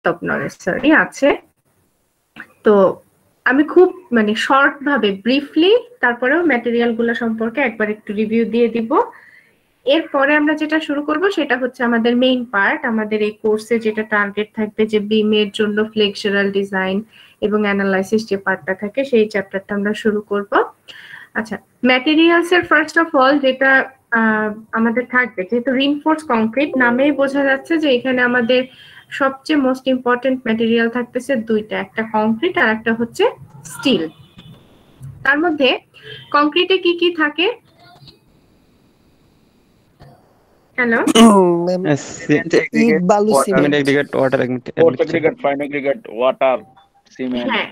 স্বপ্নরেশ্বরী আছে। তো আমি খুব মানে শর্ট ভাবে ব্রিফলি তারপরেও ম্যাটেরিয়াল গুলো সম্পর্কে একবার একটু রিভিউ দিয়ে দিব। এরপরে আমরা যেটা শুরু করব সেটা হচ্ছে আমাদের মেইন পার্ট, আমাদের এই কোর্সে যেটা টার্গেট থাকবে যে বিমের জন্য ফ্লেক্সুরাল ডিজাইন এবং অ্যানালাইসিস যে পার্টটা থাকে সেই চ্যাপ্টারটা আমরা শুরু করব। আচ্ছা, ম্যাটেরিয়ালস এর ফার্স্ট অফ অল যেটা আমাদের থাকবে, যেহেতু রিইনফোর্স কংক্রিট নামেই বোঝা যাচ্ছে যে এখানে আমাদের সবচেয়ে মোস্ট ইম্পর্টেন্ট ম্যাটেরিয়াল থাকতেছে দুইটা, একটা কংক্রিট আর একটা হচ্ছে স্টিল। তার মধ্যে কংক্রিটে কি কি থাকে? হ্যালো হ্যাঁ,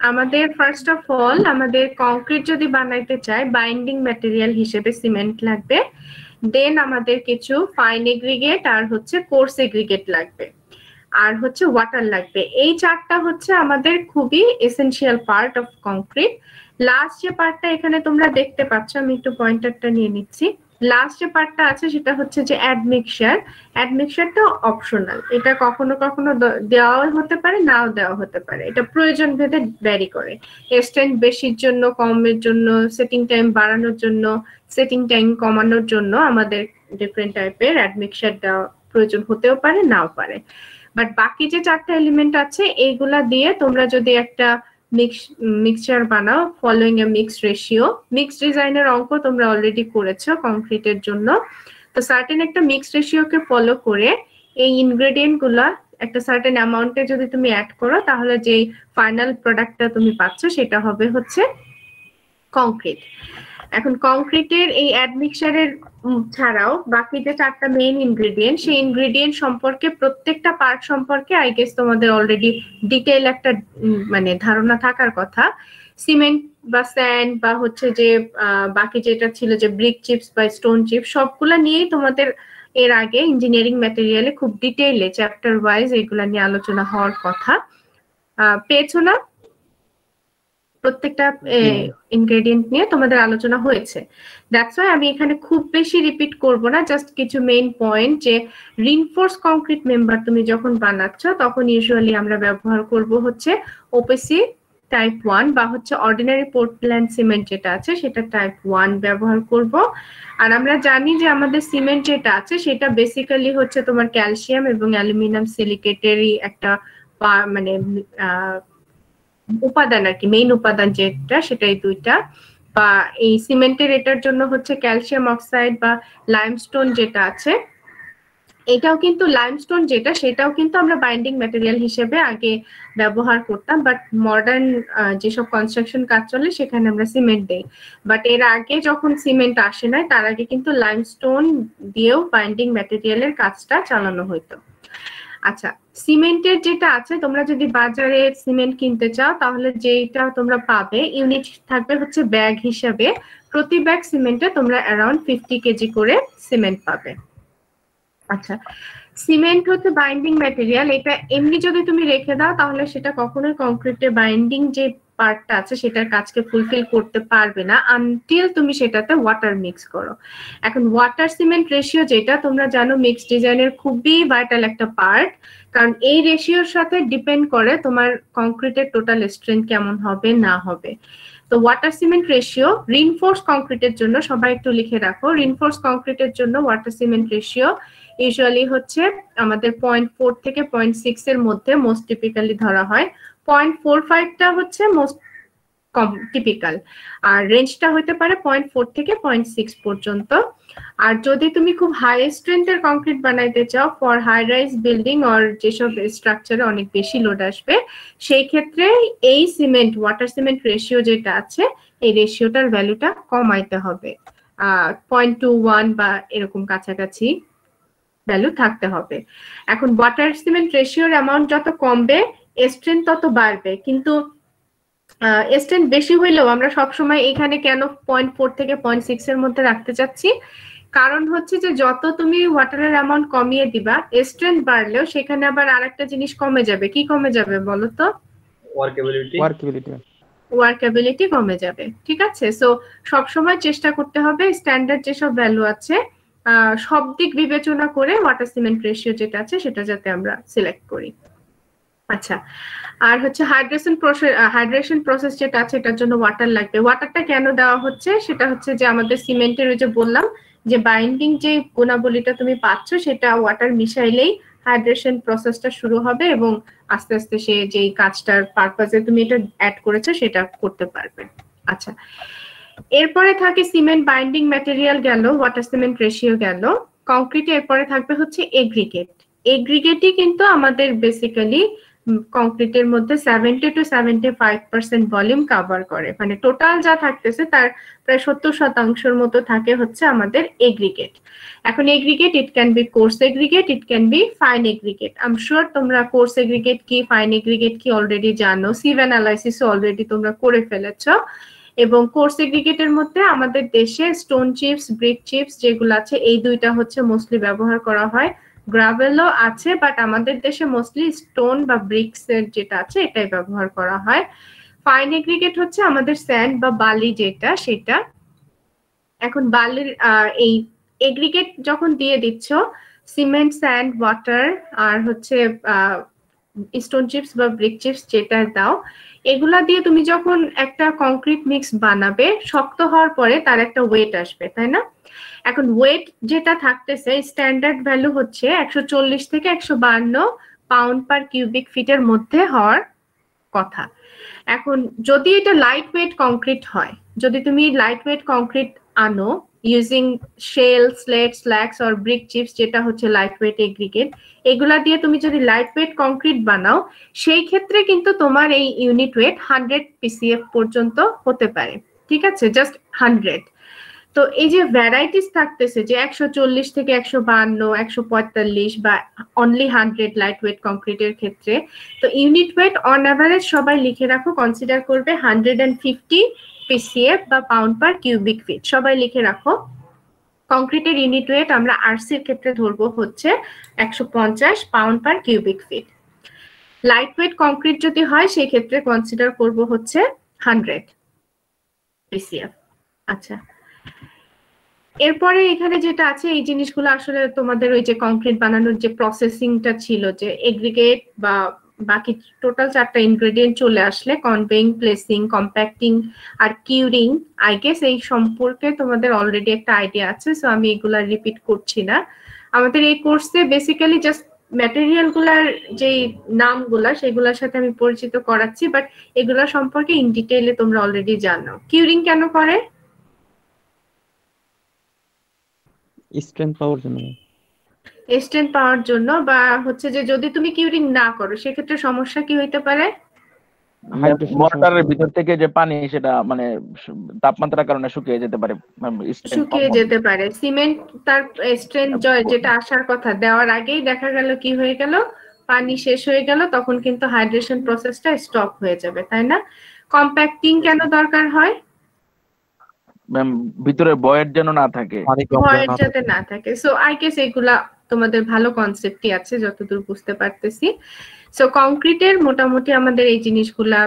আমাদের ফার্স্ট অফ অল আমাদের কংক্রিট যদি বানাইতে চাই বাইন্ডিং ম্যাটেরিয়াল হিসেবে সিমেন্ট লাগবে, দেন আমাদের কিছু ফাইন এগ্রিগেট আর হচ্ছে কোর্স এগ্রিগেট লাগবে, আর হচ্ছে ওয়াটার লাগবে। এই চারটা হচ্ছে আমাদের খুবই essential part of concrete. Last যে পার্টটা এখানে তোমরা দেখতে পাচ্ছ, আমি একটু পয়েন্টারটা নিয়ে নিচ্ছি, লাস্ট যে পার্টটা আছে সেটা হচ্ছে যে অ্যাডমিক্সার। অ্যাডমিক্সারটা অপশনাল, এটা কখনো কখনো দেওয়া হতে পারে নাও দেওয়া হতে পারে, এটা প্রয়োজন ভেদে ভ্যারি করে। স্ট্রেংথ বেশির জন্য, কমের জন্য, সেটিং টাইম বাড়ানোর জন্য, সেটিং টাইম কমানোর জন্য আমাদের ডিফারেন্ট টাইপের অ্যাডমিক্সার দেওয়া প্রয়োজন হতেও পারে নাও পারে। বাট বাকি যে চারটা এলিমেন্ট আছে এইগুলা দিয়ে তোমরা যদি একটা মিক্সচার বানাও ফলোইং এ মিক্সড রেশিও, মিক্সড ডিজাইনের অঙ্ক তোমরা অলরেডি করেছো কংক্রিটের জন্য, তো সার্টেন একটা মিক্সড রেশিওকে ফলো করে এই ইনগ্রেডিয়েন্ট গুলা একটা সার্টেন অ্যামাউন্টে যদি তুমি অ্যাড করো তাহলে যে ফাইনাল প্রোডাক্টটা তুমি পাচ্ছ সেটা হবে হচ্ছে কংক্রিট। এখন কংক্রিটের এই অ্যাডমিক্সারের ছাড়াও বাকি যে চারটা মেইন ইনগ্রেডিয়েন্ট, সেই ইনগ্রেডিয়েন্ট সম্পর্কে প্রত্যেকটা পার্ট সম্পর্কে আই গেস তোমাদের অলরেডি ডিটেইল একটা মানে ধারণা থাকার কথা। সিমেন্ট বা স্যান্ড বা হচ্ছে যে বাকি যেটা ছিল যে ব্রিক চিপস বা স্টোন চিপস, সবগুলা নিয়েই তোমাদের এর আগে ইঞ্জিনিয়ারিং ম্যাটেরিয়ালে খুব ডিটেইলে চ্যাপ্টার ওয়াইজ এগুলা নিয়ে আলোচনা হওয়ার কথা। পেয়েছো না? প্রত্যেকটা ইনগ্রেডিয়েন্ট নিয়ে তোমাদের আলোচনা হয়েছে। দ্যাটস ওয়াই আমি এখানে খুব বেশি রিপিট করব না, জাস্ট কিছু মেইন পয়েন্ট। যে রিইনফোর্স কংক্রিট মেম্বার তুমি যখন বানাচ্ছ তখন ইউজুয়ালি আমরা ব্যবহার করব হচ্ছে ওপিসি টাইপ 1 বা হচ্ছে অর্ডিনারি পোর্টল্যান্ড সিমেন্ট যেটা আছে সেটা টাইপ 1 ব্যবহার করব। আর আমরা জানি যে আমাদের সিমেন্ট যেটা আছে সেটা বেসিক্যালি হচ্ছে তোমার ক্যালসিয়াম এবং অ্যালুমিনিয়াম সিলিকেটেরই একটা মানে উপাদান আর কি, মেইন উপাদান যেটা সেটাই দুইটা। বা এই সিমেন্টের এটার জন্য হচ্ছে ক্যালসিয়াম অক্সাইড বা লাইমস্টোন যেটা আছে, এটাও কিন্তু লাইমস্টোন যেটা সেটাও কিন্তু আমরা বাইন্ডিং ম্যাটেরিয়াল হিসেবে আগে ব্যবহার করতাম, বাট মডার্ন যেসব কনস্ট্রাকশন কাজ চলে সেখানে আমরা সিমেন্ট দেই। বাট এর আগে যখন সিমেন্ট আসে নাই তার আগে কিন্তু লাইমস্টোন দিয়েও বাইন্ডিং ম্যাটেরিয়ালের কাজটা চালানো হতো। আচ্ছা, সিমেন্টের যেটা আছে, তোমরা যদি বাজারে সিমেন্ট কিনতে চাও তাহলে যেটা তোমরা পাবে ইউনিট থাকবে হচ্ছে ব্যাগ হিসাবে, প্রতি ব্যাগ সিমেন্টে তোমরা অ্যারাউন্ড 50 কেজি করে সিমেন্ট পাবে। আচ্ছা, সিমেন্ট হচ্ছে বাইন্ডিং ম্যাটেরিয়াল, এটা এমনি যদি তুমি রেখে দাও তাহলে সেটা কখনোই কংক্রিটের বাইন্ডিং যে পার্টটা আছে সেটার কাজকে ফুলফিল করতে পারবে না আনটিল তুমি সেটাতে ওয়াটার মিক্স করো। এখন ওয়াটার সিমেন্ট রেশিও যেটা তোমরা জানো মিক্স ডিজাইনের খুবই ভাইটাল একটা পার্ট, কারণ এই রেশিওর সাথে ডিপেন্ড করে তোমার কংক্রিটের টোটাল স্ট্রেংথ কেমন হবে না হবে। তো ওয়াটার সিমেন্ট রেশিও রিইনফোর্স কংক্রিটের জন্য সবাই একটু লিখে রাখো, রিইনফোর্স কংক্রিটের জন্য ওয়াটার সিমেন্ট রেশিও ইউজুয়ালি হচ্ছে আমাদের 0.4 থেকে 0.6 এর মধ্যে মোস্ট টিপিক্যালি ধরা হয়। 0.45টা হচ্ছে মোস্ট টিপিক্যাল, আর রেঞ্জটা হতে পারে 0.4 থেকে 0.6 পর্যন্ত। আর যদি তুমি খুব হাই স্ট্রেংথের কংক্রিট বানাইতে চাও for high rise building or যেসব স্ট্রাকচারে অনেক বেশি লোড আসবে, সেই ক্ষেত্রে এই সিমেন্ট ওয়াটার সিমেন্ট রেশিও যেটা আছে এই রেশিওটার ভ্যালুটা কমাইতে হবে, 0.21 বা এরকম কাছাকাছি ভ্যালু থাকতে হবে। এখন ওয়াটার সিমেন্ট রেশিওর অ্যামাউন্ট যত কমবে স্ট্রেংথ তত বাড়বে, কিন্তু স্ট্রেংথ বেশি হইলেও আমরা সবসময় এখানে কেন 0.4 থেকে 0.6 এর মধ্যে রাখতে চাচ্ছি, কারণ হচ্ছে যে যত তুমি ওয়াটারের অ্যামাউন্ট কমিয়ে দিবা স্ট্রেংথ বাড়লেও সেখানে আবার আরেকটা জিনিস কমে যাবে। কি কমে যাবে বলো তো? ওয়ার্কেবিলিটি কমে যাবে। ঠিক আছে, সো সবসময় চেষ্টা করতে হবে স্ট্যান্ডার্ড যেসব ভ্যালু আছে সব দিক বিবেচনা করে ওয়াটার সিমেন্ট রেশিও যেটা আছে সেটা যাতে আমরা সিলেক্ট করি। আচ্ছা, আর হচ্ছে হাইড্রেশন প্রসেস যেটা আছে এটার জন্য ওয়াটার লাগবে। ওয়াটারটা কেন দেওয়া হচ্ছে সেটা হচ্ছে যে আমাদের সিমেন্টের ওই যে বললাম যে বাইন্ডিং যে গুণাবলীটা তুমি পাচ্ছ সেটা ওয়াটার মিশাইলেই হাইড্রেশন প্রসেসটা শুরু হবে এবং আস্তে আস্তে সে যেই কাজটার পারপাজে তুমি এটা অ্যাড করেছো সেটা করতে পারবে। আচ্ছা, এরপরে থাকে সিমেন্ট বাইন্ডিং ম্যাটেরিয়াল গেল, ওয়াটার সিমেন্ট রেশিও গেল। কংক্রিটে এরপরে থাকবে হচ্ছে এগ্রিগেট। এগ্রিগেটই কিন্তু আমাদের বেসিক্যালি কংক্রিটের মধ্যে 70 to 75% ভলিউম কভার করে, মানে টোটাল যা থাকতেছে তার প্রায় 70% মতো থাকে হচ্ছে আমাদের এগ্রিগেট। এখন aggregate it can be course aggregate, it can be fine aggregate. I am sure তোমরা কোর্স এগ্রিগেট কি ফাইন এগ্রিগেট কি অলরেডি জানো, সিভ অ্যানালাইসিস অলরেডি তোমরা করে ফেলেছো। এবং কোর্স এগ্রিগেটের মধ্যে আমাদের দেশে স্টোন চিপস, ব্রিক চিপস যেগুলো আছে এই দুইটা হচ্ছে মোস্টলি ব্যবহার করা হয়। গ্রাভেলও আছে, বাট আমাদের দেশে মোস্টলি স্টোন বা ব্রিক্স এর যেটা আছে এটাই ব্যবহার করা হয়। ফাইন এগ্রিগেট হচ্ছে আমাদের স্যান্ড বা বালি যেটা সেটা। এখন বালির এই এগ্রিগেট যখন দিয়ে দিচ্ছ, সিমেন্ট, স্যান্ড, ওয়াটার আর হচ্ছে স্টোন চিপস বা ব্রিক চিপস যেটা দাও, এগুলা দিয়ে তুমি যখন একটা কংক্রিট মিক্স বানাবে শক্ত হওয়ার পরে তার একটা ওয়েট আসবে, তাই না? এখন ওয়েট যেটা থাকতেছে স্ট্যান্ডার্ড ভ্যালু হচ্ছে 140 থেকে 152 পাউন্ড পার কিউবিক ফিটের মধ্যে হওয়ার কথা। এখন যদি এটা লাইট ওয়েট কংক্রিট হয়, যদি তুমি লাইট ওয়েট কংক্রিট আনো using shale, slate, slags or brick chips যেটা হচ্ছে লাইট ওয়েট এগ্রিগেট, এগুলা দিয়ে তুমি যদি লাইট ওয়েট কংক্রিট বানাও সেই ক্ষেত্রে কিন্তু তোমার এই ইউনিট ওয়েট 100 পিসিএফ পর্যন্ত হতে পারে, ঠিক আছে, জাস্ট 100। তো এই যে ভ্যারাইটিস থাকতেছে যে 140 থেকে 152, 145 বা অনলি 100 লাইট ওয়েট কংক্রিটের ক্ষেত্রে, তো ইউনিট ওয়েট অন অ্যাভারেজ সবাই লিখে রাখো, কনসিডার করবে 150 পিসিএফ বা পাউন্ড পার কিউবিক ফিট, সবাই লিখে রাখো। কংক্রিটের ইউনিট ওয়েট আমরা আরসির ক্ষেত্রে ধরবো হচ্ছে 150 pound per cubic feet. Light weight concrete যদি হয় সেই ক্ষেত্রে কনসিডার করব হচ্ছে 100 পিসিএফ। আচ্ছা, এরপরে এখানে যেটা আছে এই জিনিসগুলো আসলে তোমাদের ওই যে কংক্রিট বানানোর যে প্রসেসিংটা ছিল, যে এগ্রিগেট বা বাকি টোটাল 4টা ইনগ্রেডিয়েন্ট চলে আসলে কনভেইং, প্লেসিং, কম্প্যাক্টিং আর কিউরিং, আই গেস এই সম্পর্কে তোমাদের অলরেডি একটা আইডিয়া আছে, সো আমি এগুলা রিপিট করছি না। আমাদের এই কোর্সে বেসিক্যালি জাস্ট ম্যাটেরিয়াল গুলার যে নামগুলা সেগুলোর সাথে আমি পরিচিত করাচ্ছি, বাট এগুলা সম্পর্কে ইন ডিটেইলে তোমরা অলরেডি জানো। কিউরিং কেন করে? স্ট্রেংথ পাওয়ার জন্য। স্ট্রেংথ পাওয়ার জন্য, বা হচ্ছে যে যদি তুমি কিউরিং না করো সেক্ষেত্রে সমস্যা কি হইতে পারে? মর্টারের ভিতর থেকে যে পানি সেটা মানে তাপমাত্রার কারণে শুকিয়ে যেতে পারে, শুকিয়ে যেতে পারে। সিমেন্ট তার স্ট্রেংথ যেটা আসার কথা দেওয়ার আগেই দেখা গেল কি হয়ে গেল, পানি শেষ হয়ে গেল, তখন কিন্তু হাইড্রেশন প্রসেসটা স্টপ হয়ে যাবে, তাই না? কম্প্যাক্টিং কেন দরকার হয়? ভিতরে ভয়েড যেন না থাকে, ভয়েড যাতে না থাকে। সো আই গেস এগুলা তোমাদের ভালো কনসেপ্টই আছে যতদূর বুঝতে পারতেছি। সো কংক্রিটের মোটামুটি আমাদের এই জিনিসগুলা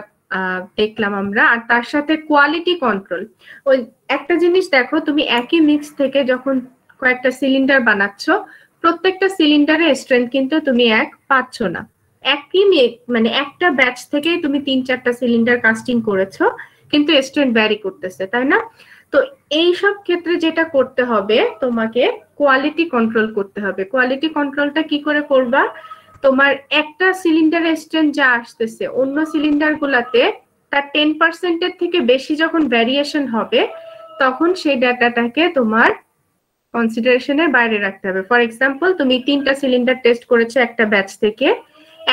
দেখলাম আমরা। আর তার সাথে কোয়ালিটি কন্ট্রোল, ওই একটা জিনিস দেখো, তুমি একই মিক্স থেকে যখন কয়েকটা সিলিন্ডার বানাচ্ছ, প্রত্যেকটা সিলিন্ডারের স্ট্রেংথ কিন্তু তুমি এক পাচ্ছ না। একই মানে একটা ব্যাচ থেকেই তুমি 3-4টা সিলিন্ডার কাস্টিং করেছো, কিন্তু স্ট্রেংথ ভ্যারি করতেছে, তাই না? তো এই সব ক্ষেত্রে যেটা করতে হবে তোমাকে কোয়ালিটি কন্ট্রোল করতে হবে। কোয়ালিটি কন্ট্রোলটা কি করে করবা? তোমার একটা সিলিন্ডারের স্ট্রেংথ যা আসতেছে অন্য সিলিন্ডার গুলাতে তার 10% এর থেকে বেশি যখন ভ্যারিয়েশন হবে তখন সেই ডাটাটাকে তোমার কনসিডারেশনের বাইরে রাখতে হবে। ফর এক্সাম্পল, তুমি 3টা সিলিন্ডার টেস্ট করেছো একটা ব্যাচ থেকে,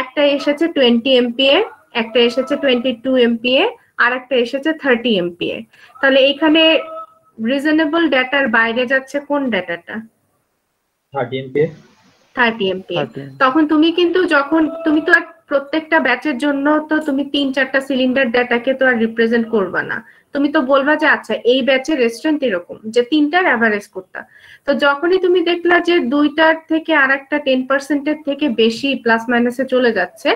একটা এসেছে 20 এমপিএ, একটা এসেছে 22 এমপিএ, আর একটা এসেছে 30 এমপিএ। তাহলে এখানে রিজনেবল ডাটার বাইরে যাচ্ছে কোন ডাটাটা? 30 এমপিএ। 30 এমপিএ। তখন তুমি কিন্তু যখন তুমি তো আর প্রত্যেকটা ব্যাচের জন্য তো তুমি 3-4টা সিলিন্ডার ডাটাকে তো আর রিপ্রেজেন্ট করবা না, তুমি তো বলবা যে আচ্ছা এই ব্যাচের স্ট্রেংথ এরকম, যে 3টার অ্যাভারেজ করতা। তো যখনই তুমি দেখলা যে 2টার থেকে আরেকটা 10% এর থেকে বেশি প্লাস মাইনাসে চলে যাচ্ছে,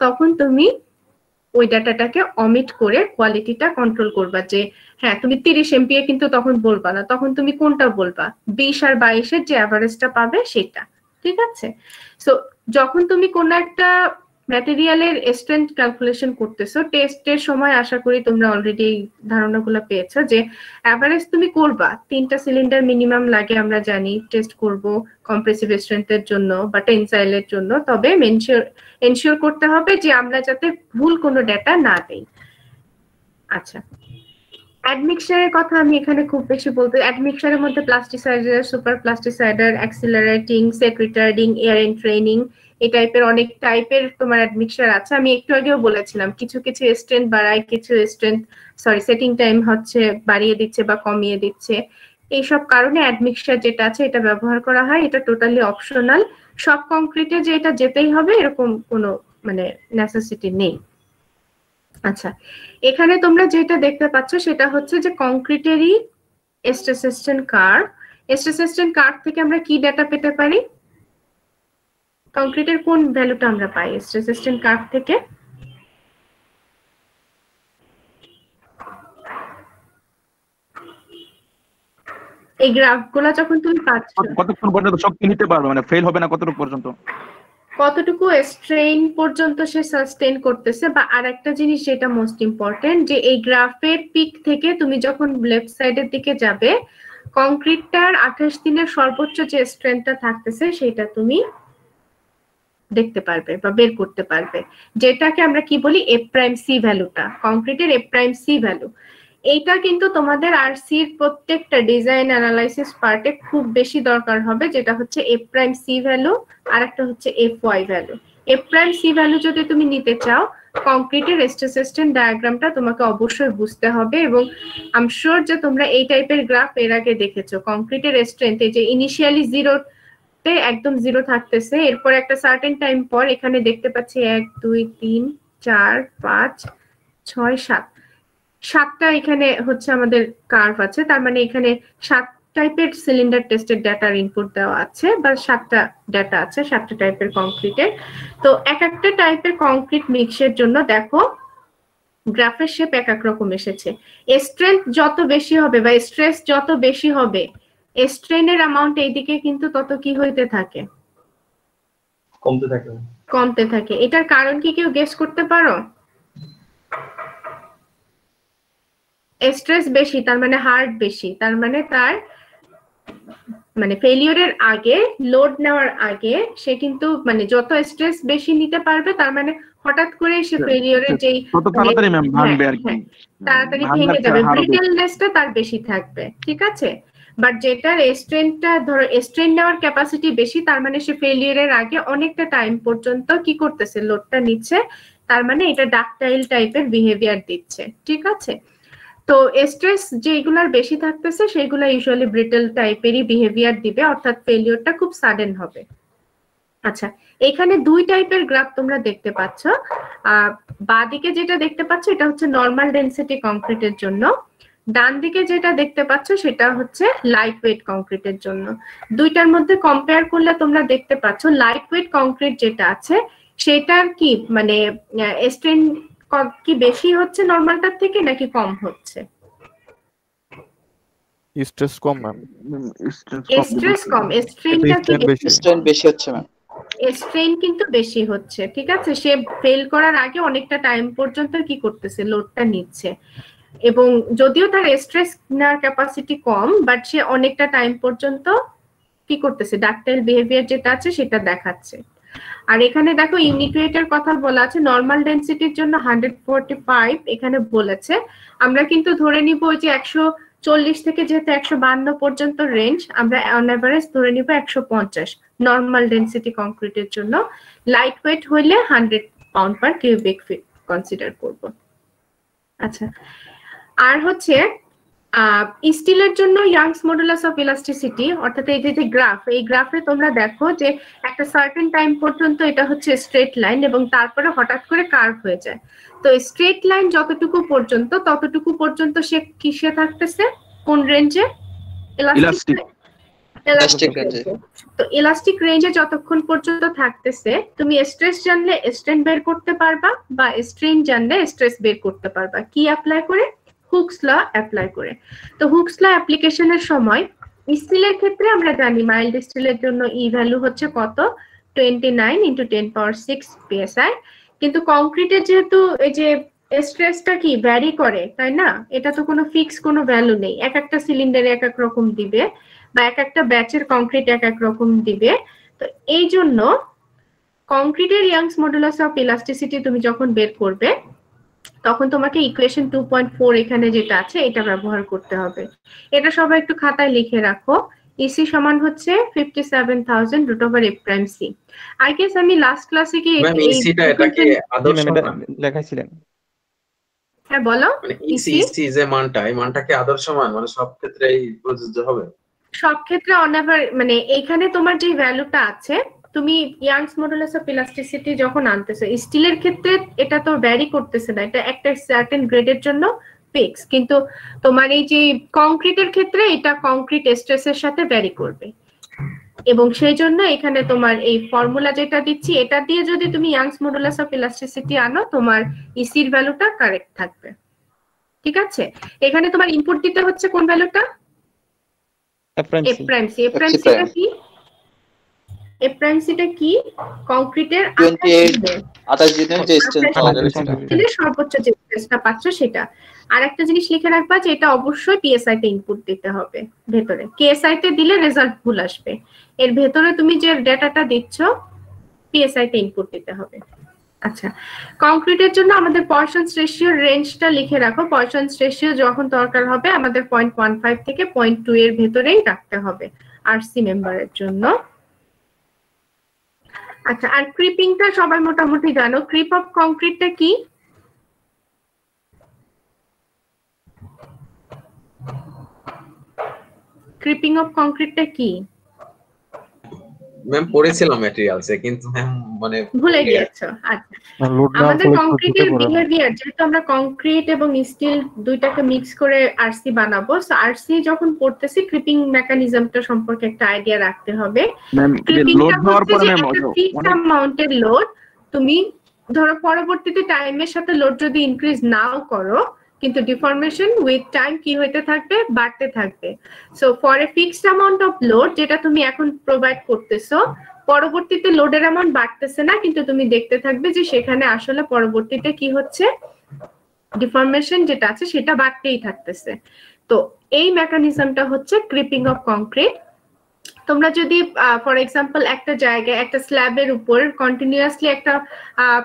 তখন তুমি ওই ডাটাটাকে অমিট করে কোয়ালিটিটা কন্ট্রোল করবা। যে হ্যাঁ তুমি 30 এমপিএ কিন্তু তখন বলবা না, তখন তুমি কোনটা বলবা? 20 আর 22 এর যে অ্যাভারেজটা পাবে সেটা, ঠিক আছে? সো যখন তুমি কোন একটা ম্যাটেরিয়ালের স্ট্রেংথ ক্যালকুলেশন করতেছো, টেস্টের সময় আশা করি তোমরা অলরেডি এই ধারণাগুলো পেয়েছো যে অ্যাভারেজ তুমি করবা, 3টা সিলিন্ডার মিনিমাম লাগে আমরা জানি, টেস্ট করব কম্প্রেসিভ স্ট্রেংথের জন্য বা টেনসাইলের জন্য, তবে এনশিওর করতে হবে যে আমরা যাতে ভুল কোনো ডেটা না দেই। আচ্ছা, অ্যাডমিক্সারের কথা আমি এখানে খুব বেশি বলতে, অ্যাডমিক্সারের মধ্যে প্লাস্টিসাইডার, সুপার প্লাস্টিসাইডার, অ্যাক্সিলারেটিং, সেক্রেটারিং, এয়ার এন্ট্রেনিং, এই টাইপের অনেক টাইপের তোমার অ্যাডমিক্সার আছে। আমি একটু আগেও বলেছিলাম কিছু কিছু স্ট্রেন্থ বাড়ায়, কিছু স্ট্রেন্থ সেটিং টাইম হচ্ছে বাড়িয়ে দিচ্ছে বা কমিয়ে দিচ্ছে। এইসব কারণে অ্যাডমিক্সার যেটা আছে এটা ব্যবহার করা হয়, এটা টোটালি অপশনাল। সব কংক্রিটে যে এটা যেতেই হবে এরকম কোনো মানে নেসেসিটি নেই। আচ্ছা, এখানে তোমরা যেটা দেখতে পাচ্ছ সেটা হচ্ছে যে কংক্রিটেরই stress strain curve. Stress strain curve থেকে আমরা কি ডেটা পেতে পারি? কংক্রিটের কোন ভ্যালুটা আমরা পাই স্ট্রেস স্ট্রেন কার্ভ থেকে? এই গ্রাফগুলো যখন তুমি পাচ্ছ কতক্ষণ পর্যন্ত শক্তি নিতে পারবে, মানে ফেল হবে না কতটুকু পর্যন্ত, কতটুকু স্ট্রেইন পর্যন্ত সে সাস্টেইন করতেছে, বা আরেকটা জিনিস যেটা মোস্ট ইম্পর্টেন্ট, যে এই গ্রাফের পিক থেকে তুমি যখন লেফট সাইডের দিকে যাবে কংক্রিটটার 28 দিনের সর্বোচ্চ যে স্ট্রেংথটা থাকতেছে সেটা তুমি দেখতে পারবে বা বের করতে পারবে, যেটাকে আমরা কি বলি এফ প্রাইম সি ভ্যালুটা, কংক্রিটের এফ প্রাইম সি ভ্যালু। এইটা কিন্তু তোমাদের আরসির প্রত্যেকটা ডিজাইন অ্যানালাইসিস পার্টে খুব বেশি দরকার হবে, যেটা হচ্ছে এফ প্রাইম সি ভ্যালু আর একটা হচ্ছে f y value. F prime c value যদি তুমি নিতে চাও কংক্রিটের স্ট্রেস স্ট্রেন ডায়াগ্রামটা তোমাকে অবশ্যই বুঝতে হবে, এবং আই এম শিওর যে তোমরা এই টাইপের গ্রাফ এর আগে দেখেছো। কংক্রিটের স্ট্রেংথ এই যে ইনিশিয়ালি একদম জিরো থাকতেছে, এরপর একটা সার্টেন টাইম পর এখানে দেখতে পাচ্ছি 1 2 3 4 5 6 7 7টা এখানে হচ্ছে আমাদের কার্ভ আছে, তার মানে এখানে 7 টাইপের সিলিন্ডার টেস্টের ডাটার ইনপুট দেওয়া আছে, বা 7টা ডাটা আছে 7টা টাইপের কংক্রিটের। তো এক একটা টাইপের কংক্রিট মিক্সের জন্য দেখো গ্রাফের শেপ এক এক রকম এসেছে। স্ট্রেংথ যত বেশি হবে বা স্ট্রেস যত বেশি হবে স্ট্রেনের অ্যামাউন্ট এইদিকে কিন্তু তত কি হইতে থাকে, কমতে থাকে। এটার কারণ কি কেউ গেস করতে পারো? স্ট্রেস বেশি তার মানে হার্ড বেশি, তার মানে তার মানে ফেলিওরের আগে, লোড নেওয়ার আগে সে কিন্তু মানে যত স্ট্রেস বেশি নিতে পারবে তার মানে হঠাৎ করে সে ফেলিওরের যেই তাড়াতাড়ি ভেঙে যাবে, ব্রিটেলনেসটা তার বেশি থাকবে, ঠিক আছে। বাট যেটার স্ট্রেনটা ধরো স্ট্রেন নেওয়ার ক্যাপাসিটি বেশি, তার মানে সে ফেলিওরের আগে অনেকটা টাইম পর্যন্ত কি করতেছে, লোডটা নিচ্ছে, তার মানে এটা ডাকটাইল টাইপের বিহেভিয়ার দিচ্ছে, ঠিক আছে। তো স্ট্রেস যেগুলার বেশি থাকতেছে সেগুলা ইউজুয়ালি ব্রিটেল টাইপেরই বিহেভিয়ার দিবে, অর্থাৎ ফেলিওরটা খুব সাডেন হবে। আচ্ছা, এখানে দুই টাইপের গ্রাফ তোমরা দেখতে পাচ্ছ। বাঁদিকে যেটা দেখতে পাচ্ছ এটা হচ্ছে নরমাল ডেনসিটি কংক্রিটের জন্য, ডান দিকে যেটা দেখতে পাচ্ছ সেটা হচ্ছে লাইট ওয়েট কংক্রিটের জন্য। দুইটার মধ্যে কম্পেয়ার করলে তোমরা দেখতে পাচ্ছ লাইট ওয়েট কংক্রিট যেটা আছে সেটার কি মানে স্ট্রেন কি বেশি হচ্ছে নরমালটার থেকে নাকি কম হচ্ছে? স্ট্রেস কম ম্যাম, স্ট্রেস কম, স্ট্রেনটা কি বেশি? স্ট্রেন বেশি হচ্ছে ম্যাম, স্ট্রেন কিন্তু বেশি হচ্ছে, ঠিক আছে। সে ফেল করার আগে অনেকটা টাইম পর্যন্ত কি করতেছে, লোডটা নিচ্ছে, এবং যদিও তার স্ট্রেস নেওয়ার ক্যাপাসিটি কম বাট সে অনেকটা টাইম পর্যন্ত কি করতেছে, ডাকটাইল বিহেভিয়ার যেটা আছে সেটা দেখাচ্ছে। আর এখানে দেখো ইউনিট ওয়েটের কথা বলা আছে, নরমাল ডেনসিটির জন্য 145 এখানে বলেছে। আমরা কিন্তু ধরে নিব ওই যে 140 থেকে যেহেতু 152 পর্যন্ত রেঞ্জ, আমরা অন এভারেজ ধরে নিব 150 নরমাল ডেনসিটি কংক্রিটের জন্য। লাইট ওয়েট হইলে 100 pound per cubic feet consider করব। আচ্ছা, আর হচ্ছে স্টিলের জন্য ইয়াংস মডুলাস অফ ইলাস্টিসিটি, অর্থাৎ এই যে গ্রাফ, এই গ্রাফে তোমরা দেখো যে একটা সার্টেন টাইম পর্যন্ত এটা হচ্ছে স্ট্রেট লাইন এবং তারপরে হঠাৎ করে কার্ভ হয়ে যায়। তো স্ট্রেট লাইন যতটুকু পর্যন্ত ততটুকু পর্যন্ত সে কিসে থাকতেছে, কোন রেঞ্জে? ইলাস্টিক রেঞ্জে। তো ইলাস্টিক রেঞ্জে যতক্ষণ পর্যন্ত থাকতেছে তুমি স্ট্রেস জানলে স্ট্রেন বের করতে পারবা, বা স্ট্রেন জানলে স্ট্রেস বের করতে পারবা। কি অ্যাপ্লাই করে? হুকস ল অ্যাপ্লাই করে। তো হুকস ল অ্যাপ্লিকেশনের সময় স্টিলের ক্ষেত্রে আমরা জানি মাইল্ড স্টিলের জন্য ই ভ্যালু হচ্ছে কত, 29 into 10 power 6 psi। কিন্তু কংক্রিটের যেহেতু এই যে স্ট্রেসটা কি ভ্যারি করে, তাই না? এটা তো কোনো ফিক্স কোনো ভ্যালু নেই, এক একটা সিলিন্ডারে এক এক রকম দিবে বা এক একটা ব্যাচের কংক্রিট এক এক রকম দিবে। তো এই জন্য কংক্রিটের ইয়াংস মডুলাস অফ ইলাস্টিসিটি তুমি যখন বের করবে তখন তোমাকে ইকুয়েশন 2.4 এখানে যেটা আছে এটা ব্যবহার করতে হবে। এটা সবাই একটু খাতায় লিখে রাখো। ইসি সমান হচ্ছে 57,000 root over F prime c. I guess আমি লাস্ট ক্লাসে কি ইসিটা এটা কি আদর্শ মান লেখাইছিলেন? হ্যাঁ বলো। মানে ইসি যে মানটা, এই মানটা কি আদর্শ মান, মানে সব ক্ষেত্রেই প্রযোজ্য হবে? সব ক্ষেত্রে অনেভার, মানে এইখানে তোমার যে ভ্যালুটা আছে, তুমি ইয়াংস মডুলাস অফ ইলাস্টিসিটি যখন আনতেছো, স্টিলের ক্ষেত্রে এটা তো ভ্যারি করতেছে না, এটা একটা সার্টেন গ্রেডের জন্য ফিক্স, কিন্তু তোমার এই যে কংক্রিটের ক্ষেত্রে এটা কংক্রিট স্ট্রেসের সাথে ভ্যারি করবে। এবং সেই জন্য এখানে তোমার এই ফর্মুলা যেটা দিচ্ছি, এটা দিয়ে যদি তুমি ইয়াংস মডুলাস অফ ইলাস্টিসিটি আনো, তোমার ইসির ভ্যালুটা কারেক্ট থাকবে। ঠিক আছে, এখানে তোমার ইনপুট দিতে হচ্ছে কোন ভ্যালুটা? F prime c. F prime সিটা কি? এফ প্রাইম সিটা কি? কংক্রিটের 28 দিনের যে স্ট্রেন্থ পাওয়া যাবে সেটা সর্বোচ্চ যে স্ট্রেসটা পাচ্ছ সেটা। আর একটা জিনিস লিখে রাখবা যে এটা অবশ্যই পিএসআই তে ইনপুট দিতে হবে ভেতরে, কেএসআই তে দিলে রেজাল্ট ভুল আসবে। এর ভেতরে তুমি যে ডেটাটা দিচ্ছ পিএসআই তে ইনপুট দিতে হবে। আচ্ছা, কংক্রিটের জন্য আমাদের পয়সনস রেশিওর রেঞ্জটা লিখে রাখো। পয়সনস রেশিও যখন দরকার হবে আমাদের 0.15 থেকে 0.2 এর ভেতরেই রাখতে হবে আরসি মেম্বারের জন্য। আচ্ছা, আর ক্রিপিংটা সবাই মোটামুটি জানো। ক্রিপ অফ কংক্রিটটা কি? ক্রিপিং অফ কংক্রিটটা কি ম্যাম পড়েছিলাম ম্যাটেরিয়ালসে, কিন্তু ম্যাম মানে ভুলে গিয়েছো। আচ্ছা, আমাদের কংক্রিটের বিহেভিয়ার, যেহেতু আমরা কংক্রিট এবং স্টিল দুইটাকে মিক্স করে আরসি বানাবো, সো আরসি যখন পড়তেছি ক্রিপিং মেকানিজমটা সম্পর্কে একটা আইডিয়া রাখতে হবে। ক্রিপিংটা হচ্ছে যে একটা ফিক্সড অ্যামাউন্টের লোড, তুমি ধরো পরবর্তীতে টাইমের সাথে লোড যদি ইনক্রিজ নাও করো, কিন্তু ডিফরমেশন উইথ টাইম কি হইতে থাকবে? বাড়তে থাকবে। So for a fixed amount of load যেটা তুমি এখন প্রোভাইড করতেছো, পরবর্তীতে লোডের অ্যামাউন্ট বাড়তেছে না, কিন্তু তুমি দেখতে থাকবে যে সেখানে আসলে পরবর্তীতে কি হচ্ছে, ডিফরমেশন যেটা আছে সেটা বাড়তেই থাকতেছে। তো এই মেকানিজমটা হচ্ছে ক্রিপিং অফ কংক্রিট। তোমরা যদি ফর এক্সাম্পল একটা জায়গায় একটা স্ল্যাবের উপর কন্টিনিউয়াসলি একটা